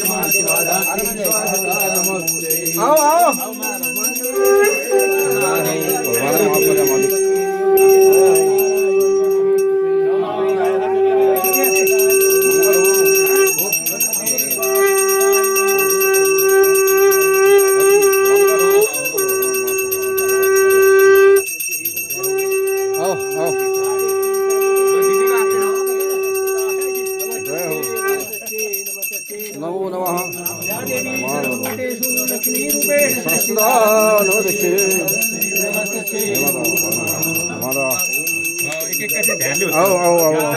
भगवान मालिक आओ आओ आओ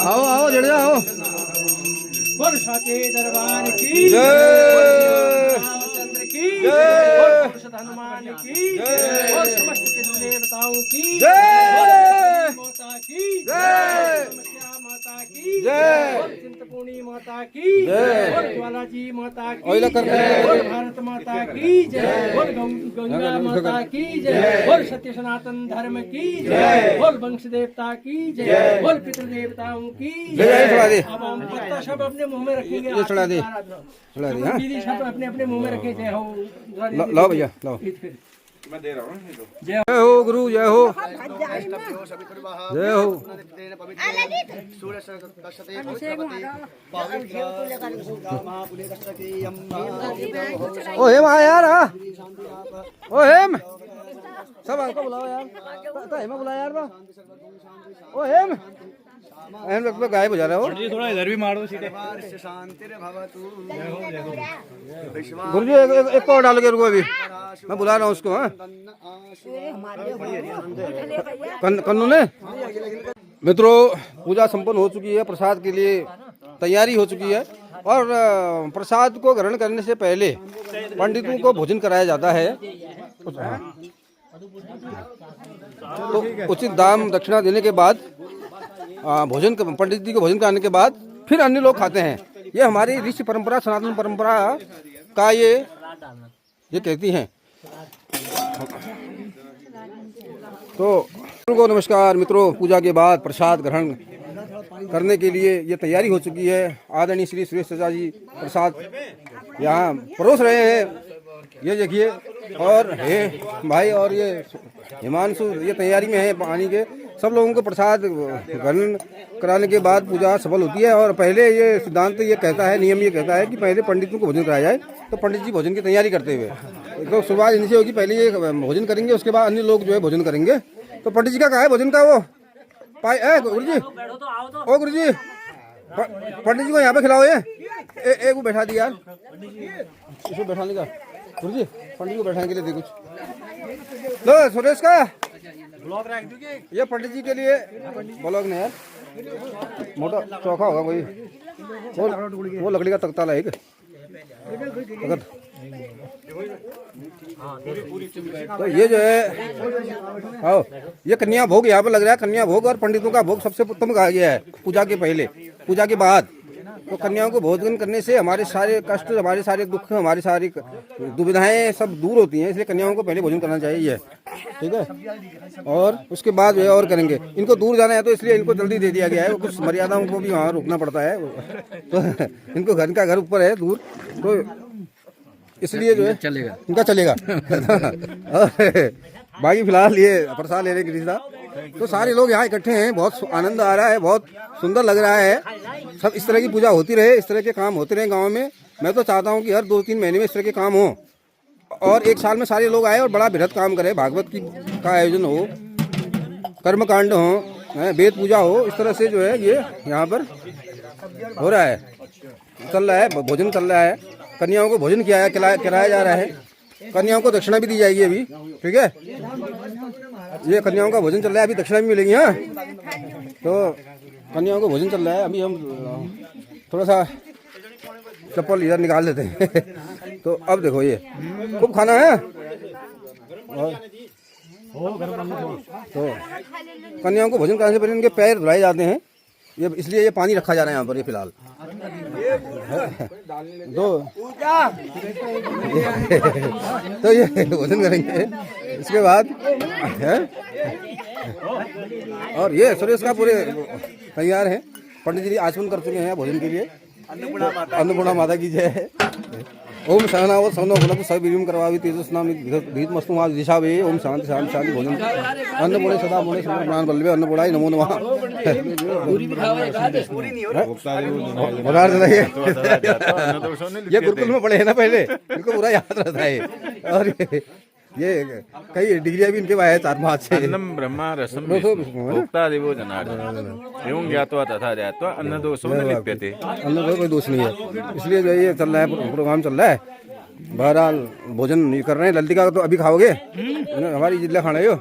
आओ आओ जड़ जाओ वर्षा के दरबार की जय, चंद्र की जय, हनुमान की और समस्त देवताओं की जय, माता की जय, माता की जय, और चिंतपूर्णी माता की जय, और ज्वाला जी माता की ओइला कर जय, और भारत माता की जय, और गंगा माता की जय, और सत्य सनातन धर्म की जय, और वंश देवता की जय, और पितृ देवताओं की जय। चढ़ा दे, अब हम पत्ता सब अपने मुंह में रखेंगे। ये चढ़ा दे, चढ़ा दे। हाँ दीदी सब अपने अपने मुंह में रखे जय हो। लाओ भैया लाओ। जय हो गुरु, जय हो, जय हो। ओ हेम आ यार, ओ हेम, सब आपको बुलाओ यार, तो हेम बुला यार बा। ओ हेम, हेम लोग तो गायब हो जा रहे हो। थोड़ा इधर भी मार दो सीधे। गुरु जी एक और डालोगे, रुको अभी मैं बुला रहा हूँ उसको। हाँ कन्नू ने। मित्रों, पूजा संपन्न हो चुकी है, प्रसाद के लिए तैयारी हो चुकी है और प्रसाद को ग्रहण करने से पहले पंडितों को भोजन कराया जाता है। तो उचित दाम दक्षिणा देने के बाद भोजन पंडित जी को भोजन कराने के बाद फिर अन्य लोग खाते हैं। ये हमारी ऋषि परंपरा, सनातन परंपरा का ये कहती हैं। तो को नमस्कार मित्रों, पूजा के बाद प्रसाद ग्रहण करने के लिए ये तैयारी हो चुकी है। आदरणीय श्री सुरेश चाचा जी प्रसाद यहाँ परोस रहे हैं, ये देखिए। और हे भाई और ये हिमांशु ये तैयारी में है पानी के। सब लोगों को प्रसाद ग्रहण कराने के बाद पूजा सफल होती है। और पहले ये सिद्धांत ये कहता है, नियम ये कहता है कि पहले पंडितों को भोजन कराया जाए। तो पंडित जी भोजन की तैयारी करते हुए तो शुरुआत इनसे होगी, पहले ये भोजन करेंगे, उसके बाद अन्य लोग जो है भोजन करेंगे। तो पंडित जी का कहा है भोजन का वो गुरु जी, ओ गुरु जी पंडित जी को यहाँ पे खिलाओ। ये एक को बैठा दिया यार, इसको बैठाने का। गुरु जी पंडित को बैठाने के लिए दे कुछ। लो सुरेश का ये पंडित जी के लिए ब्लॉग नहीं यार, मोटा चौका होगा कोई, वो लकड़ी का तख्ता लाएगा। तो ये जो है आओ, ये कन्या भोग यहाँ पे लग रहा है। कन्या भोग और पंडितों का भोग सबसे उत्तम कहा गया है पूजा के पहले, पूजा के बाद। तो कन्याओं को भोजन करने से हमारे सारे कष्ट, हमारे सारे दुख, हमारी सारी दुविधाएं सब दूर होती हैं। इसलिए कन्याओं को पहले भोजन करना चाहिए, ठीक है। और उसके बाद जो है और करेंगे। इनको दूर जाना है तो इसलिए इनको जल्दी दे दिया गया है। कुछ मर्यादाओं को भी वहाँ रोकना पड़ता है। तो इनको घर दूर है दूर, तो इसलिए जो है चलेगा, इनका चलेगा। बाकी फिलहाल ये प्रसाद लेने की रिश्ता। तो सारे लोग यहाँ इकट्ठे हैं, बहुत आनंद आ रहा है, बहुत सुंदर लग रहा है। सब इस तरह की पूजा होती रहे, इस तरह के काम होते रहे गांव में। मैं तो चाहता हूँ कि हर 2-3 महीने में इस तरह के काम हो और एक साल में सारे लोग आए और बड़ा बृहद काम करें। भागवत का आयोजन हो, कर्मकांड हो, वेद पूजा हो। इस तरह से जो है ये यहाँ पर हो रहा है, चल रहा है, भोजन चल रहा है। कन्याओं को भोजन कराया जा रहा है। कन्याओं को दक्षिणा भी दी जाएगी अभी, ठीक है। ये कन्याओं का भोजन चल रहा है, अभी दक्षिणा भी मिलेगी। हाँ, तो कन्याओं को भोजन चल रहा है। अभी हम थोड़ा सा चप्पल इधर निकाल देते हैं। तो अब देखो ये खूब खाना है। और तो कन्याओं को भोजन कराने से पहले इनके पैर धुलाए जाते हैं। ये इसलिए ये पानी रखा जा रहा है यहाँ पर। ये फिलहाल तो ये भोजन करेंगे इसके बाद है। और ये सुरेश का पूरे तैयार है। पंडित जी आचमन कर चुके हैं भोजन के लिए। अन्नपूर्णा माता की जय। ओम सहना वो सौनो गुणक सब विरिम करवावी तेजस्नाम भीत मस्तु मां दिशा वे। ओम शांति शांति शांति भोजन अन्नपूर्णे सदा मुने सुंदर प्राण बल्लभे अन्नपूर्णाय नमो नमः। ये गुरुकुल में पढ़े हैं ना पहले, इनको पूरा याद रहता है। और ये कई डिग्रियां भी इनके पास है 4-5 से। अन्नम ब्रह्मा रसम भोक्ता देवो जनार्दन एवं ज्ञात्वा तथा ज्ञात्वा अन्न दोषो न लिप्यते। अन्न का कोई दोष नहीं है। इसलिए जो ये चल रहा है, प्रोग्राम चल रहा है। बहरहाल भोजन ये कर रहे हैं। ललिता का तो अभी खाओगे, हमारी जिला खाना हो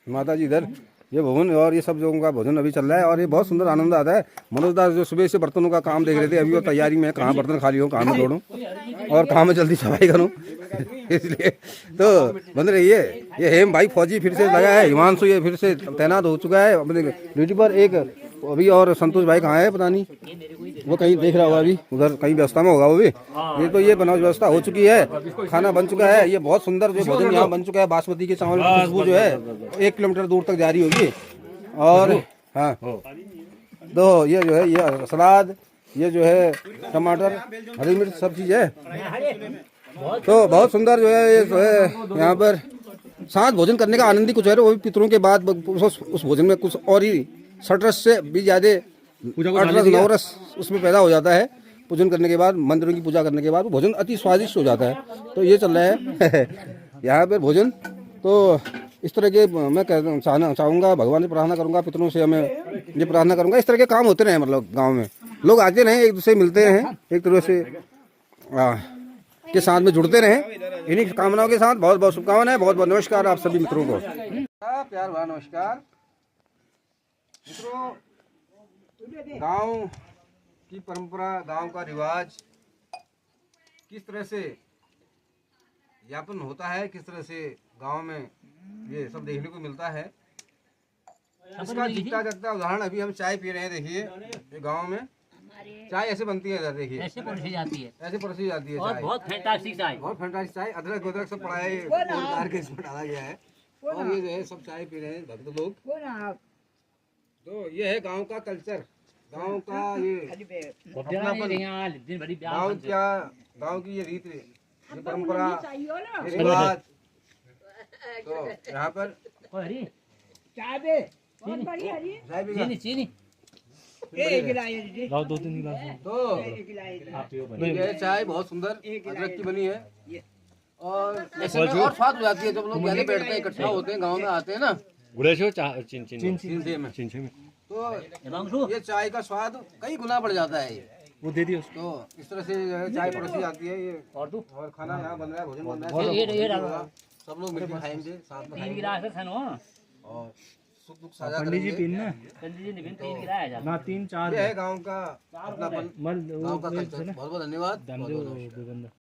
माता जी इधर। ये भोजन और ये सब लोगों का भोजन अभी चल रहा है और ये बहुत सुंदर आनंद आता है। मनोज दास जो सुबह से बर्तनों का काम देख रहे थे, अभी वो तैयारी में कहाँ बर्तन खाली हो, कहाँ में दौड़ूं और कहाँ में जल्दी सफाई करूं। इसलिए तो बंद रही है। ये हेम भाई फौजी फिर से लगा है। हिमांशु ये फिर से तैनात हो चुका है अपने ड्यूटी पर। एक अभी और संतोष भाई कहाँ है पता नहीं, वो कहीं देख रहा होगा, अभी उधर कहीं व्यवस्था में होगा वो भी। ये तो ये बना व्यवस्था हो चुकी है, खाना बन चुका है। ये बहुत सुंदर जो भोजन यहाँ बन चुका है। बासमती के चावल की खुशबू जो है 1 किलोमीटर दूर तक जारी होगी। और हाँ, तो ये जो है ये सलाद, ये जो है टमाटर, हरी मिर्च, सब चीज़ है। तो बहुत सुंदर जो है ये जो है यहाँ पर साथ भोजन करने का आनंद ही कुछ है। वो भी पितरों के बाद उस भोजन में कुछ और ही सटरस से भी ज्यादा अठरस नवरस उसमें पैदा हो जाता है। पूजन करने के बाद, मंदिरों की पूजा करने के बाद भोजन अति स्वादिष्ट हो जाता है। तो ये चल रहा है यहाँ पे भोजन। तो इस तरह के मैं चाहूँगा, भगवान से प्रार्थना करूँगा, पितरों से हमें ये प्रार्थना करूँगा इस तरह के काम होते रहे। मतलब गाँव में लोग आते रहे, एक दूसरे मिलते हैं, एक तरह से के साथ में जुड़ते रहे। इन्हीं कामनाओं के साथ बहुत बहुत शुभकामनाएं, बहुत बहुत नमस्कार आप सभी मित्रों को। प्यार भरा नमस्कार मित्रों। गांव की परंपरा, गांव का रिवाज किस तरह से यापन होता है, किस तरह से गांव में ये सब देखने को मिलता है, इसका जीता जागता उदाहरण अभी हम चाय पी रहे हैं। देखिए ये गांव में चाय ऐसे बनती है इधर, देखिए ऐसे परोसी जाती है, ऐसे परोसी जाती है और चाय। बहुत फैंटास्टिक चाय, बहुत फैंटास्टिक चाय, अदरक वदरक सब पड़ा है, तोड़ के इसमें डाला गया है और ये जो है सब चाय पी रहे हैं भक्त लोग। तो ये है गांव का कल्चर, गांव का ये गांव क्या, गांव की ये रीत, ये परंपरा, ये रिवाज। तो यहाँ पर चाय भी चीनी चीनी तो ये चाय बहुत सुंदर अदरक की बनी है और ऐसे में और स्वाद हो जाती है जब लोग पहले बैठते हैं, इकट्ठा होते हैं, गांव में आते हैं ना चिंचे में, तो ये चाय का स्वाद कई गुना बढ़ जाता है। वो दे दियो। तो इस तरह से जो है चाय परोसी जाती है। ये और खाना यहाँ बन रहा है, भोजन बन रहा है, सब लोग मिलकर खाएंगे, साथ में खाएंगे और सुख दुख साझा करेंगे। ये है गांव का अपनापन, गांव का कल्चर। बहुत बहुत धन्यवाद।